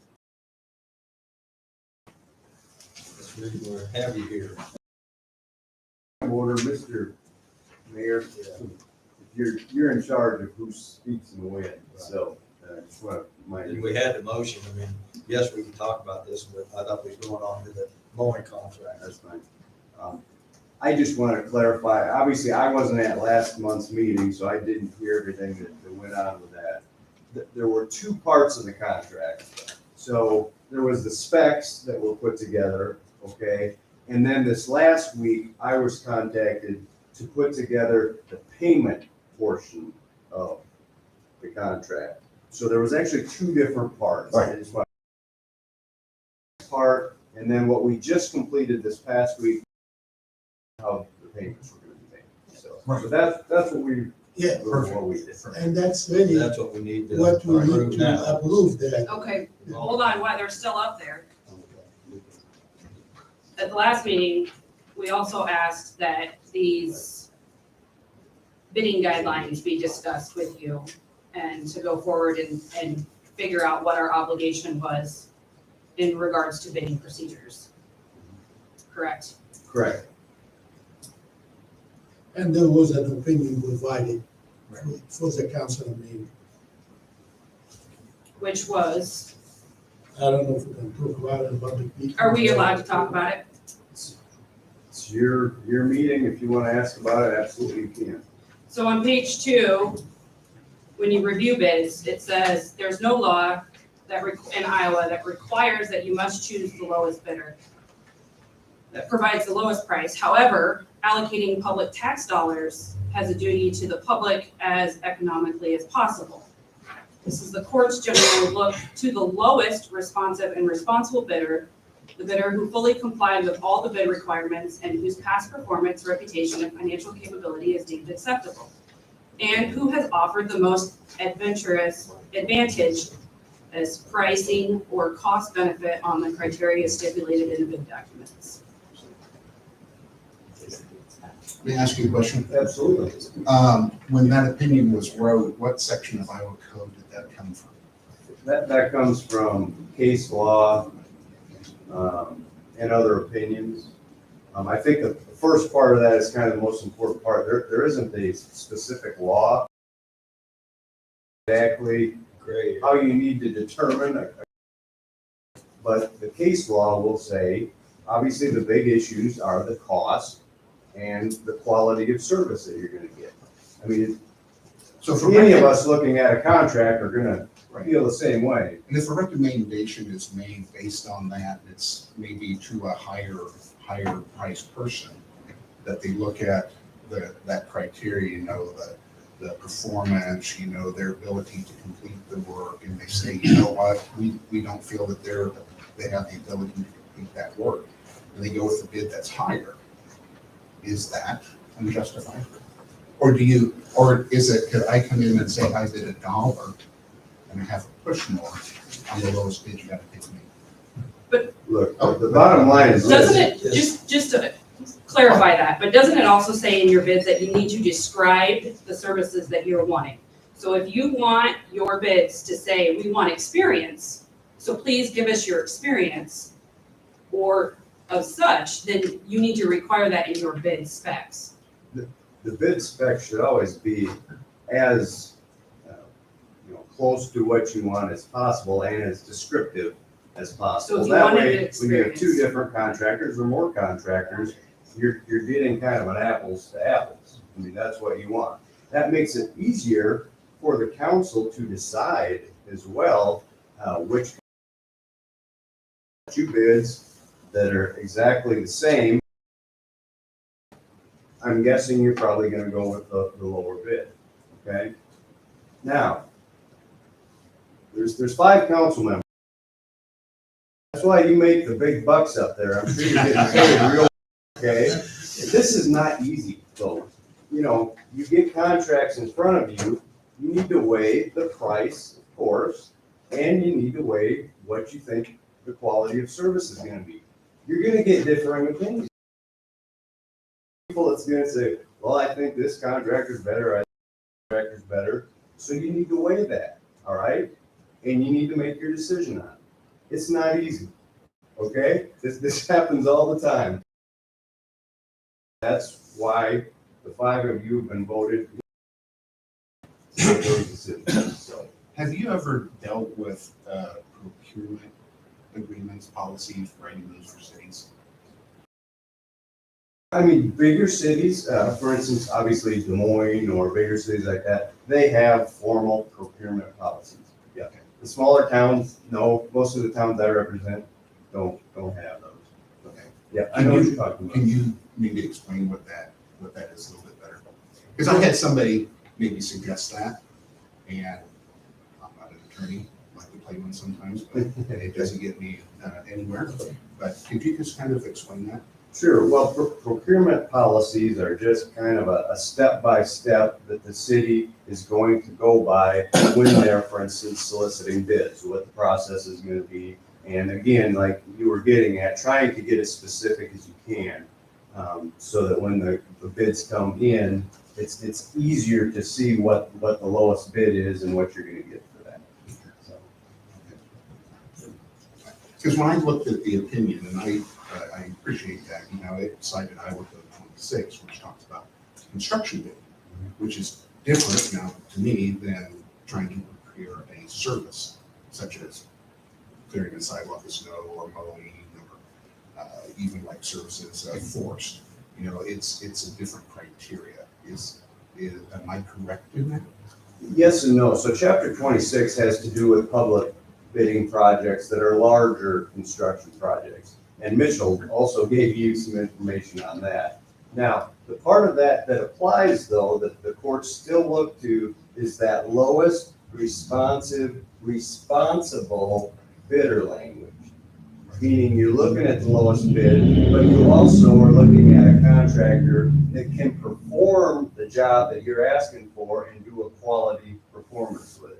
that's really where I have you here. to order, Mr. Mayor? You're in charge of who speaks and when, so, I just want to remind And you. we had the motion, I mean, yes, we can talk about this, but I thought we was going on to the mowing contract. That's fine. I just want to clarify, obviously, I wasn't at last month's meeting, so I didn't hear everything that went on with that. There were two parts of the contract. So there was the specs that were put together, okay? And then this last week, I was contacted to put together the payment portion of the contract. So there was actually two different parts. I just want part, and then what we just completed this past week, how the payments were gonna be made. So that's what we, Yeah, what we did. and that's really That's what we need to what we need approve to now. approve that. Okay, hold on, why they're still up there. At the last meeting, we also asked that these bidding guidelines be discussed with you and to go forward and figure out what our obligation was in regards to bidding procedures. Correct? Correct. And there was an opinion provided for the council meeting. Which was, I don't know if we can talk about it in public meeting. are we allowed to talk about it? It's your meeting. If you want to ask about it, absolutely you can. So on page 2, when you review bids, it says there's no law that in Iowa that requires that you must choose the lowest bidder that provides the lowest price. However, allocating public tax dollars has a duty to the public as economically as possible. This is the court's general look to the lowest responsive and responsible bidder, the bidder who fully complied with all the bid requirements and whose past performance, reputation, and financial capability is deemed acceptable, and who has offered the most advantage as pricing or cost benefit on the criteria stipulated in the bid documents. Let me ask you a question. Absolutely. When that opinion was wrote, what section of Iowa code did that come from? That comes from case law, and other opinions. I think the first part of that is kind of the most important part. There isn't a specific law exactly Great. how you need to determine, but the case law will say, obviously the big issues are the cost and the quality of service that you're gonna get. I mean, So for any of us looking at a contract are gonna feel the same way. And if a recommendation is made based on that, it's maybe to a higher priced person, that they look at that criteria, the performance, their ability to complete the work, and they say, you know what, we don't feel that they have the ability to complete that work. And they go with a bid that's higher. Is that unjustified? Or is it, could I come in and say I bid $1 and I have to push more on the lowest bid you gotta pick me? Look, the bottom line is Doesn't this. it, just to clarify that, but doesn't it also say in your bids that you need to describe the services that you're wanting? So if you want your bids to say, we want experience, so please give us your experience, or of such, then you need to require that in your bid specs. The bid spec should always be as, close to what you want as possible and as descriptive as possible. So if you That wanted way, an when you have two experience. different contractors or more contractors, you're getting kind of an apples to apples. I mean, that's what you want. That makes it easier for the council to decide as well, which two bids that are exactly the same. I'm guessing you're probably gonna go with the lower bid, okay? Now, there's 5 council members. That's why you make the big bucks up there. I'm sure you're getting paid real, okay? This is not easy, though. You know, you get contracts in front of you, you need to weigh the price, of course, and you need to weigh what you think the quality of service is gonna be. You're gonna get differing opinions. People that's gonna say, well, I think this contractor's better, I think this contractor's better. So you need to weigh that, all right? And you need to make your decision on it. It's not easy, okay? This happens all the time. That's why the 5 of you have been voted to make those decisions, so. Have you ever dealt with procurement agreements, policies, for any of those for cities? I mean, bigger cities, for instance, obviously Des Moines or bigger cities like that, they have formal procurement policies. Yeah. The smaller towns, no, most of the towns I represent don't have those. Okay. Yeah, I know what you're talking about. Can you maybe explain what that is a little bit better? Because I had somebody maybe suggest that, and I'm not an attorney, like to play one sometimes, but it doesn't get me anywhere. But could you just kind of explain that? Sure, well, procurement policies are just kind of a step-by-step that the city is going to go by when they're, for instance, soliciting bids, what the process is gonna be. And again, like you were getting at, trying to get as specific as you can, so that when the bids come in, it's easier to see what the lowest bid is and what you're gonna get for that. So. Because when I looked at the opinion, and I appreciate that, you know, it cited Iowa Code 26, which talks about construction bid, which is different now to me than trying to procure a service such as clearing a sidewalk of snow or mowing or even like services forced. You know, it's a different criteria. Am I correct in that? Yes and no. So chapter 26 has to do with public bidding projects that are larger construction projects. And Mitchell also gave you some information on that. Now, the part of that applies though, that the courts still look to is that lowest responsible bidder language. Meaning you're looking at the lowest bid, but you also are looking at a contractor that can perform the job that you're asking for and do a quality performance with it.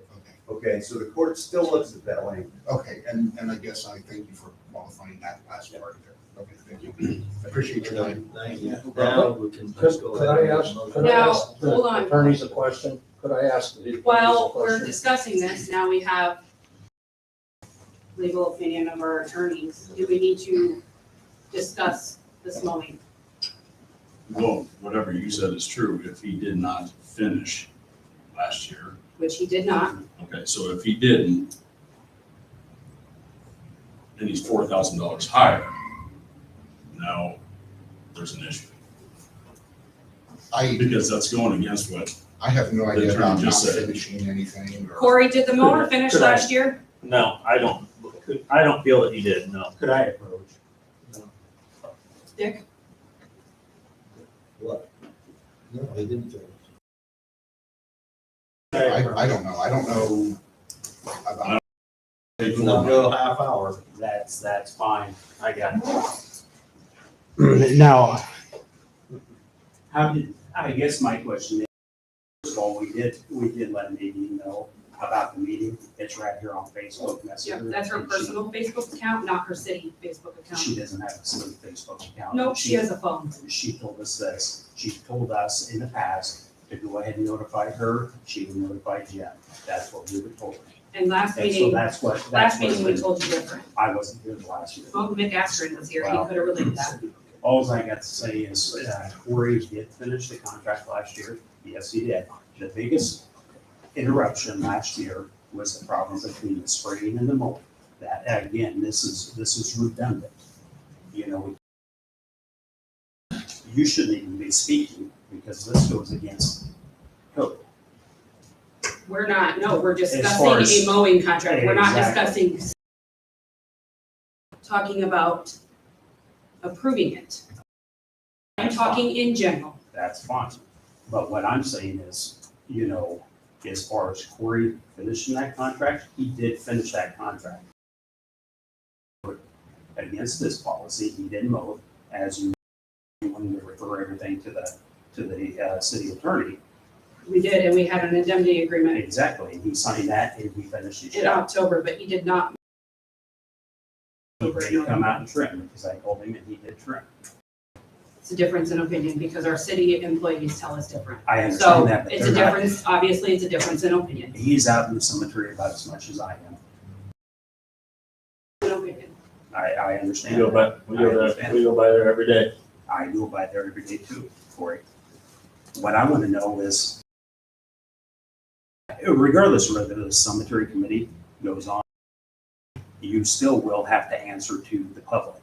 Okay, so the court still looks at that language. Okay, and I guess I thank you for qualifying that last part there. Okay, thank you. I appreciate your time. Thank you. Now we can just go Could ahead. I ask, could I Now, ask the hold on. attorneys a question? Could I ask the attorneys a While we're question? discussing this, now we have legal opinion of our attorneys. Do we need to discuss this mowing? Well, whatever you said is true, if he did not finish last year. Which he did not. Okay, so if he didn't, and he's $4,000 higher, now there's an issue. Because that's going against what. I have no the idea attorney about not just said. finishing anything or. Corey, did the mower finish Could I- last year? No, I don't feel that he did, no. Could I approach? Dick? What? No, they didn't finish. I don't know. I don't know about. We'll go half hour. That's fine, I got it. Now, I guess my question is, first of all, we did let Nadine know about the meeting. It's right here on Facebook Yeah, Messenger. that's her And personal Facebook account, not her city Facebook She account. doesn't have a city Facebook account. Nope, she has a phone. She told us this. She told us in the past to go ahead and notify her. She would notify Jen. That's what we were told. And last And so meeting, that's what. last meeting we told you different. I wasn't here the last year. Well, Mick Astrid was here, he Wow. could have related that. All I got to say is Corey did finish the contract last year. Yes, he did. The biggest interruption last year was the problem between the spraying and the mowing. That, again, this is redundant. You know, you shouldn't even be speaking because this goes against code. We're not, no, we're As far discussing as- a mowing contract, we're not Exactly. discussing talking about approving it. I'm That's talking in general. That's fine. But what I'm saying is, you know, as far as Corey finishing that contract, he did finish that contract. against this policy. He didn't mow it, as you wanted to refer everything to the city attorney. We did, and we had an indemnity agreement Exactly, and he signed that and he finished his in job. October, but he did not. He did come out and trim, because I told him and he did trim. It's a difference in opinion because our city employees tell us different. I understand So that, but it's a they're not- difference, obviously, it's a difference in opinion. He's out in the cemetery about as much as I am. In opinion. I understand. We go by, we go there, we go by there every day. I go by there every day too, Corey. What I want to know is, regardless of whether the cemetery committee goes on, you still will have to answer to the public.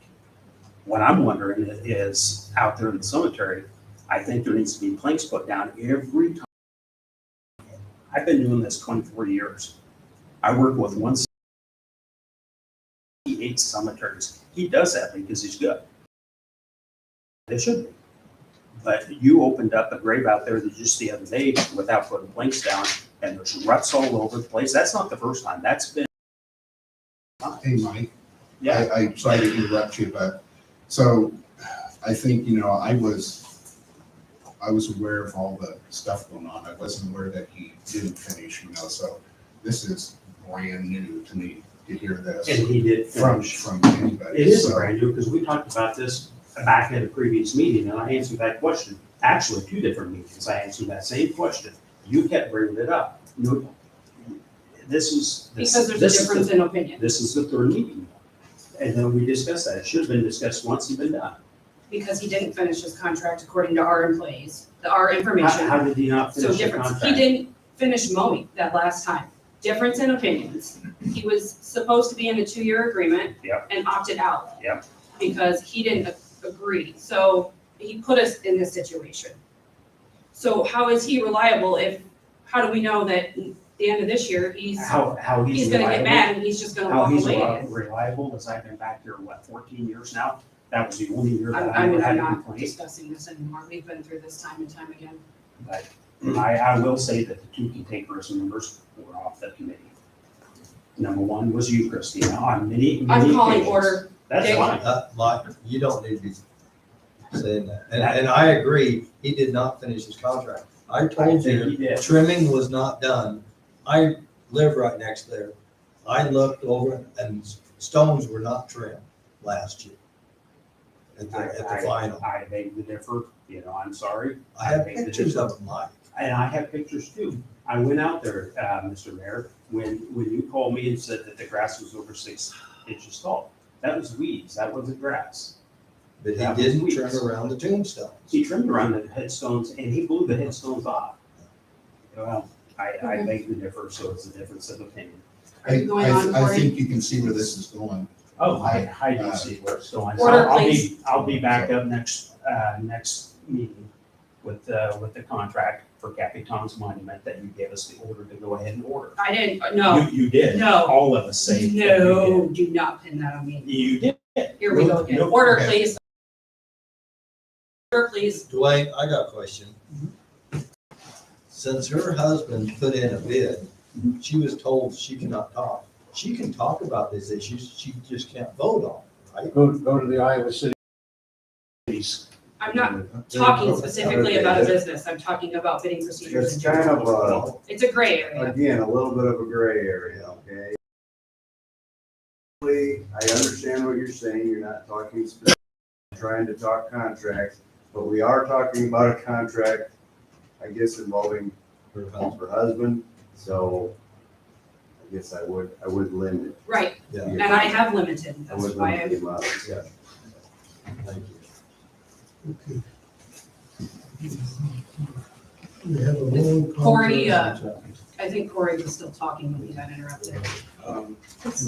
What I'm wondering is, out there in the cemetery, I think there needs to be planks put down every time. I've been doing this 24 years. I work with 178 cemeteries. He does that because he's good. They should be. But you opened up a grave out there just the other day without putting planks down, and there's ruts all over the place. That's not the first time. That's been. Hey, Mike. Yeah. I'm sorry to interrupt you, but, so, I think, I was aware of all the stuff going on. I wasn't aware that he didn't finish, so this is brand new to me to hear this. And he did From finish. anybody. It is so- brand new, because we talked about this back at a previous meeting, and I answered that question. Actually, 2 different meetings, I answered that same question. You kept bringing it up. No, this is. Because there's a difference in opinion. This is the 3rd meeting. And then we discussed that. It should have been discussed once and been done. Because he didn't finish his contract according to our employees, our How information. did he not So finish the difference, he contract? didn't finish mowing that last time. Difference in opinions. He was supposed to be in a 2-year agreement. Yep. And opted out. Yep. Because he didn't agree. So he put us in this situation. So how is he reliable how do we know that at the end of this year, he's How gonna get reliable? mad and he's just gonna How walk he's away? reliable, as I've been back here, 14 years now? That was the only year that I I mean, ever had I'm a not complaint. discussing this anymore. We've been through this time and time again. But I will say that the 2 cantankerous members were off the committee. Number 1 was you, Christina, on many I'm calling occasions. order. That's Dick. fine. Mike, you don't need to be saying that. And I agree, he did not finish his contract. I I told think he you, did. trimming was not done. I live right next there. I looked over and stones were not trimmed last year at the final. I beg to differ, I'm sorry. I have beg to pictures differ. of them, Mike. And I have pictures too. I went out there, Mr. Mayor, when you called me and said that the grass was over 6 inches tall. That was weeds, that wasn't grass. But he That was didn't weeds. trim around the tombstones. He trimmed around the headstones and he blew the headstones off. Well, I beg to differ, so it's a difference of opinion. Are you going on, I Cory? think you can see where this is going. Oh, I do see where it's going. So Order, I'll please. I'll be back up next meeting with the contract for Capitan's monument that you gave us the order to go ahead and order. I didn't, no, You did. No. All of us say. that you no, do not pin that on me. did. You did. Here we go again. Nope. Order, Okay. please. Order, please. Dwayne, I got a question. Since her husband put in a bid, she was told she cannot talk. She can talk about these issues, she just can't vote on it, right? Go to the Iowa City. I'm not talking specifically about a business. I'm talking about bidding procedures in It's kind general. of It's a gray area. again, a little bit of a gray area, okay? I understand what you're saying, you're not talking specifically, trying to talk contracts, but we are talking about a contract, I guess, involving her husband, so I guess I would limit. Right, Yeah. and I have limited. I That's would why limit I'm, the amount. Yeah. Thank you. Okay. We have a loan Cory, contract. I think Cory was still talking when we got interrupted. I don't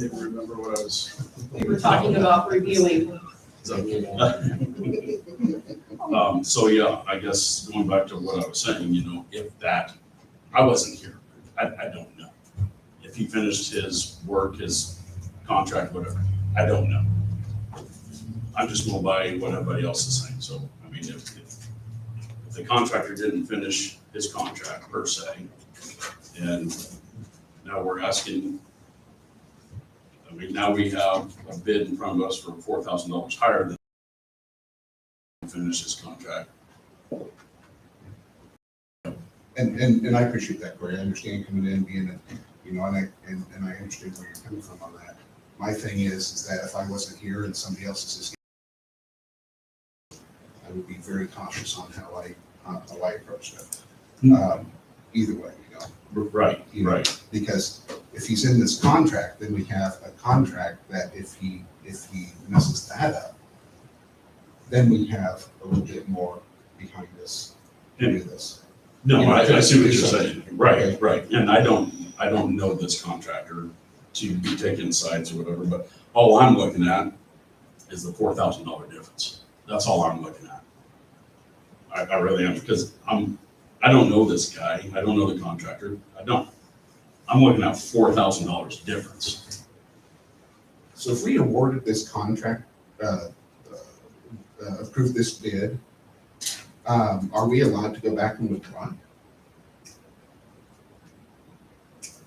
even remember what I was. We were talking about reviewing. So yeah, I guess going back to what I was saying, if that, I wasn't here, I don't know. If he finished his work, his contract, whatever, I don't know. I'm just going by what everybody else is saying, so, I mean, if the contractor didn't finish his contract per se, and now we're asking, mean, now we have a bid in front of us for $4,000 higher than finish this contract. And I appreciate that, Corey. I understand coming in, being a, you know, and I understand where you're coming from on that. My thing is that if I wasn't here and somebody else is, I would be very cautious on how I approach that. Either way, you know. Right, You know, right. because if he's in this contract, then we have a contract that if he messes that up, then we have a little bit more behind us to do this. No, You know, I see what do you're something. saying. Right, right. And I don't know this contractor to be taking sides or whatever, but all I'm looking at is the $4,000 difference. That's all I'm looking at. I really am, because I don't know this guy. I don't know the contractor. I don't. I'm looking at $4,000 difference. So if we awarded this contract, approved this bid, are we allowed to go back and withdraw?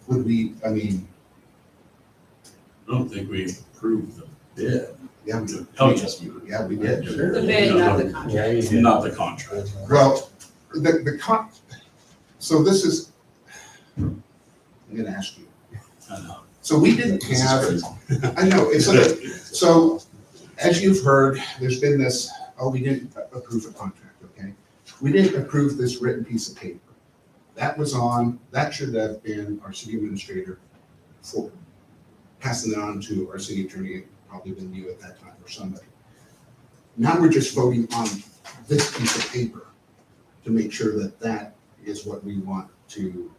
Would we, I mean, I don't think we approved the bid. yeah, Hell, yes, we did. yeah, we did. The bid, not the contract. Not the contract. Well, so this is, I'm gonna ask you. I know. So we didn't This is have, crazy. I know, it's like, so as you've heard, there's been this, we didn't approve a contract, okay? We didn't approve this written piece of paper. That should have been our city administrator for passing it on to our city attorney, probably been you at that time or somebody. Now we're just voting on this piece of paper to make sure that that is what we want to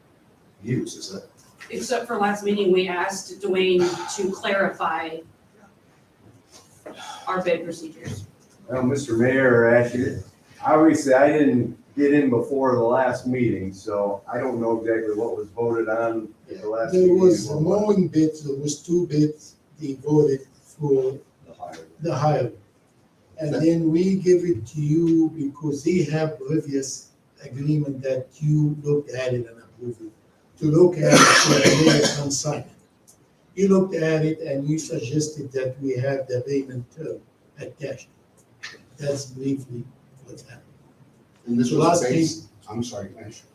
use, is that? Except for last meeting, we asked Dwayne to clarify our bid procedures. Well, Mr. Mayor, actually, obviously I didn't get in before the last meeting, so I don't know exactly what was voted on at the last There meeting. was a mowing bids, there was 2 bids, they voted for the higher. And then we give it to you because they have previous agreement that you looked at it and approved it. To look at it and sign it. You looked at it and you suggested that we have the payment term attached. That's briefly what happened. And this So was last based, I'm sorry, Commissioner.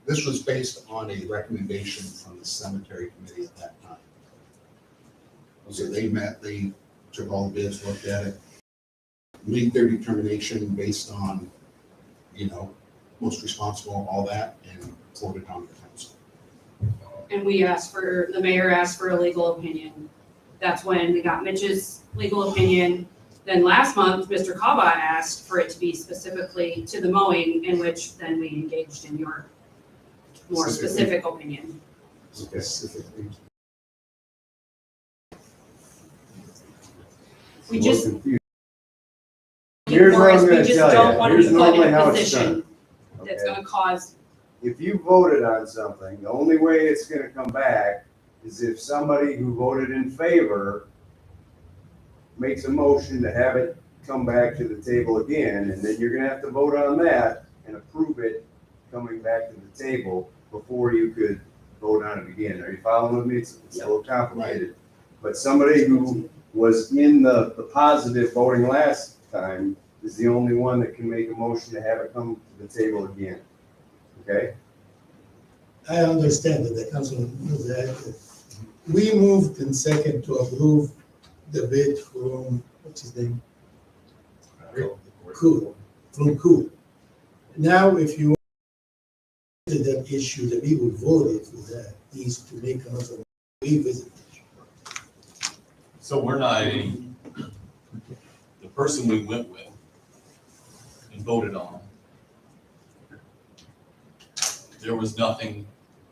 This was based on a recommendation from the cemetery committee at that time. So they met, they took all the bids, looked at it, made their determination based on, you know, most responsible, all that, and forwarded on to the council. And the mayor asked for a legal opinion. That's when we got Mitch's legal opinion. Then last month, Mr. Kaba asked for it to be specifically to the mowing, in which then we engaged in your more specific opinion. Specifically. We just, Here's what I'm we gonna just tell don't you. want to be Here's put normally in how a it's position done. that's Okay? gonna cause, If you voted on something, the only way it's gonna come back is if somebody who voted in favor makes a motion to have it come back to the table again, and then you're gonna have to vote on that and approve it coming back to the table before you could vote on it again. Are you following with me? It's a little complicated. But somebody who was in the positive voting last time is the only one that can make a motion to have it come to the table again. Okay? I understand that the council knows that. We moved in second to approve the bid from, what's his name? Cool, from Cool. Now, if you wanted that issue, the people voted for that, needs to make another revisit. So we're not any, the person we went with and voted on, there was nothing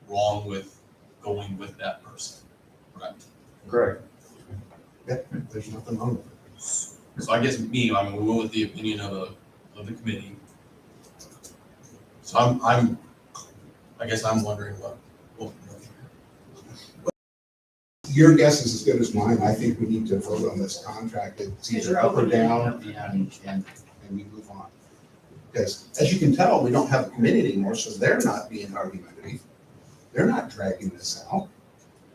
wrong with going with that person, correct? Correct. Yeah, there's nothing wrong with it. So I guess we went with the opinion of the committee. So I guess I'm wondering what Your guess is as good as mine. I think we need to vote on this contract. It's either up or down and we move on. Because as you can tell, we don't have a committee anymore, so they're not being argumentative. They're not dragging this out.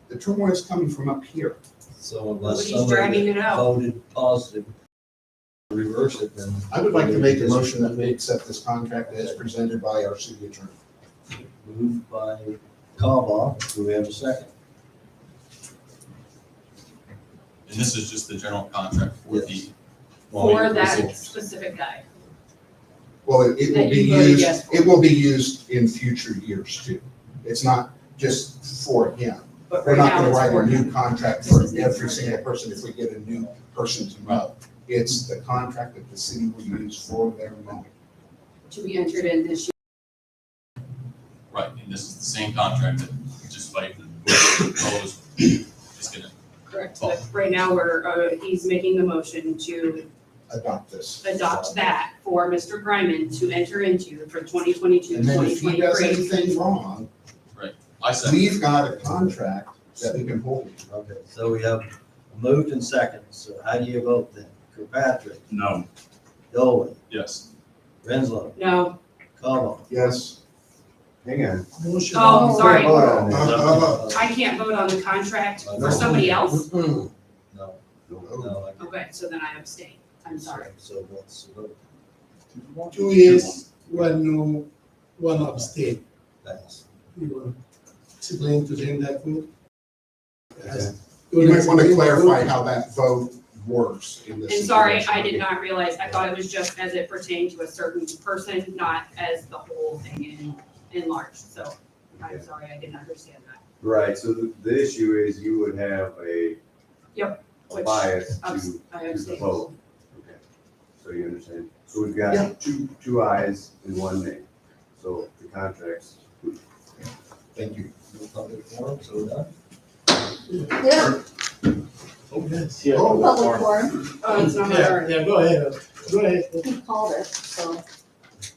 The turmoil is coming from up here. So unless Nobody's dragging somebody it out. voted positive, reverse it, then. I would like to make a motion that we accept this contract as presented by our city attorney. Moved by Kavah, do we have a second? And this is just the general contract for the. Yes. For that specific guy. Well, it will That be you voted used, yes for. it will be used in future years too. It's not just for him. But We're right not now gonna it's write for a new him. contract for every single person if we get a new person to mow. It's the contract that the city will use for their mowing. To be entered in this year. Right, and this is the same contract that just like whoever proposed is gonna. Correct. But right now, he's making the motion to Adopt this. adopt that for Mr. Greiman to enter into for 2022, And then if he does 2023. anything wrong, I said, we've got a contract that we can hold him. Okay, so we have moved and second, so how do you vote then? Kirkpatrick, No. Dolly, yes. Renslow, No, Kavah. Yes. Hang on. Motion. Oh, sorry. Vote on this. I can't vote on the contract for somebody else? No, No. no. Okay, so then I abstain. I'm sorry. So what's the vote? 2 years, 1 no, 1 abstain. Pass. You want to explain to them that vote? Okay. You might want to clarify how that vote works in this. And sorry, situation. I did not realize, I thought it was just as it pertained to a certain person, not as the whole thing in large. So I'm sorry, I didn't understand that. Right, so the issue is you would have a Yep, a which bias I to the abstain. vote. Okay, so you understand? So we've got two ayes and 1 nay. So the contract's. Thank you. No public forum, so we're done. Yeah, public forum, Oh, it's not my Yeah, turn. yeah, go ahead, go ahead. he called it, so.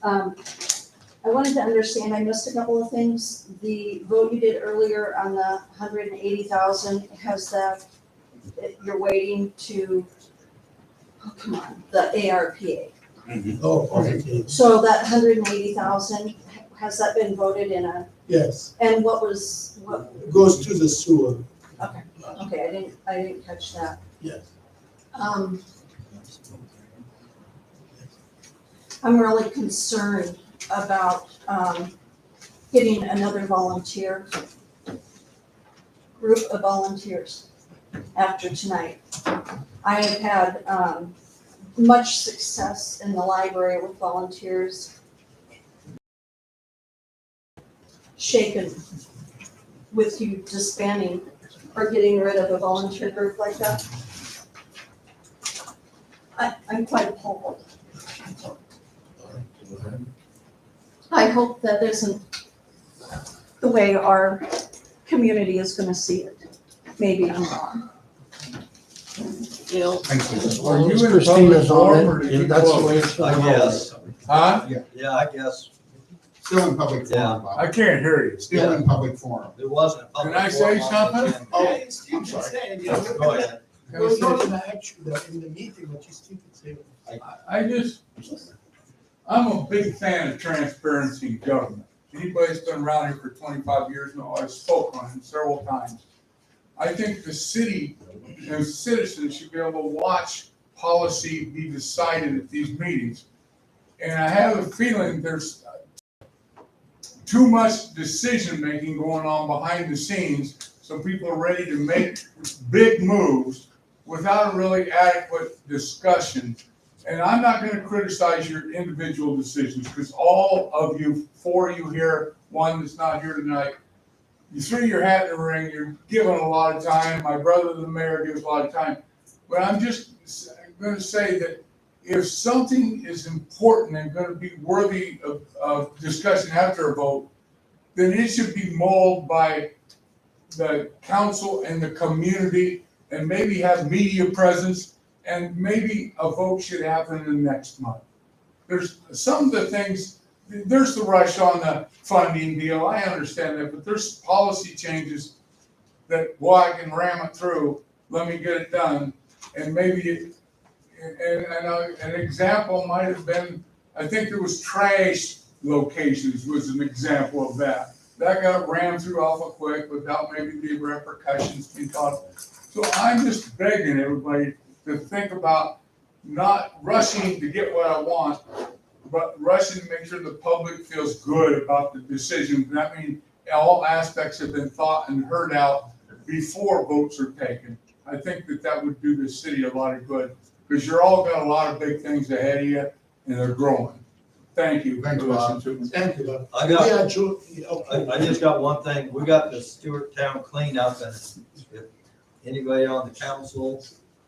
I wanted to understand, I missed a couple of things. The vote you did earlier on the 180,000, has that, you're waiting to, oh, come on, the ARPA. Oh, okay, So that 180,000, has that been voted in a, yes, and what was, what, it goes to the sewer, okay, I didn't catch that. yes. I'm really concerned about getting another volunteer, group of volunteers after tonight. I have had much success in the library with volunteers. Shaken with you disbanding or getting rid of a volunteer group like that. I'm quite appalled. I hope that isn't the way our community is gonna see it. Maybe I'm wrong. Are you in public forum or did you That's the close? way it's I going. guess, Huh? yeah, I guess, Still in public Yeah. forum, Bob. I can't hear you. Still in public forum. there wasn't a public Can I forum say on something? the agenda. Oh, I'm sorry. Go ahead. We're not in the actual, in the meeting, but you still can say. I'm a big fan of transparency in government. Anybody that's been around here for 25 years knows I've spoken on it several times. I think the city and citizens should be able to watch policy be decided at these meetings. And I have a feeling there's too much decision-making going on behind the scenes, so people are ready to make big moves without a really adequate discussion. And I'm not gonna criticize your individual decisions, because all of you, 4 of you here, 1 that's not here tonight, you threw your hat in the ring, you're given a lot of time, my brother, the mayor, gives a lot of time. But I'm just gonna say that if something is important and gonna be worthy of discussion after a vote, then it should be mulled by the council and the community, and maybe have media presence, and maybe a vote should happen in the next month. There's some of the things, there's the rush on the funding deal, I understand that, but there's policy changes that, well, I can ram it through, let me get it done, and maybe, an example might have been, I think there was trash locations was an example of that. That got rammed through awful quick without maybe the repercussions being thought. So I'm just begging everybody to think about not rushing to get what I want, but rushing to make sure the public feels good about the decision. That means all aspects have been thought and heard out before votes are taken. I think that would do the city a lot of good, because you're all got a lot of big things ahead of you, and they're growing. Thank you. Thank you, Listen to me. Thank you, Bob. I got, Yeah, Joe, okay. I just got one thing. We got the Stewart Town cleanup, and if anybody on the council,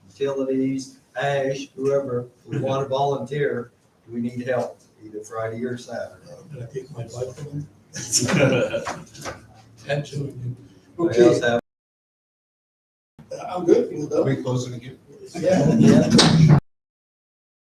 utilities, Ash, whoever, we want to volunteer, we need help, either Friday or Saturday. Can I take my bike from Anybody Anybody else Okay, have? I'm good. Are we closing again? Yeah.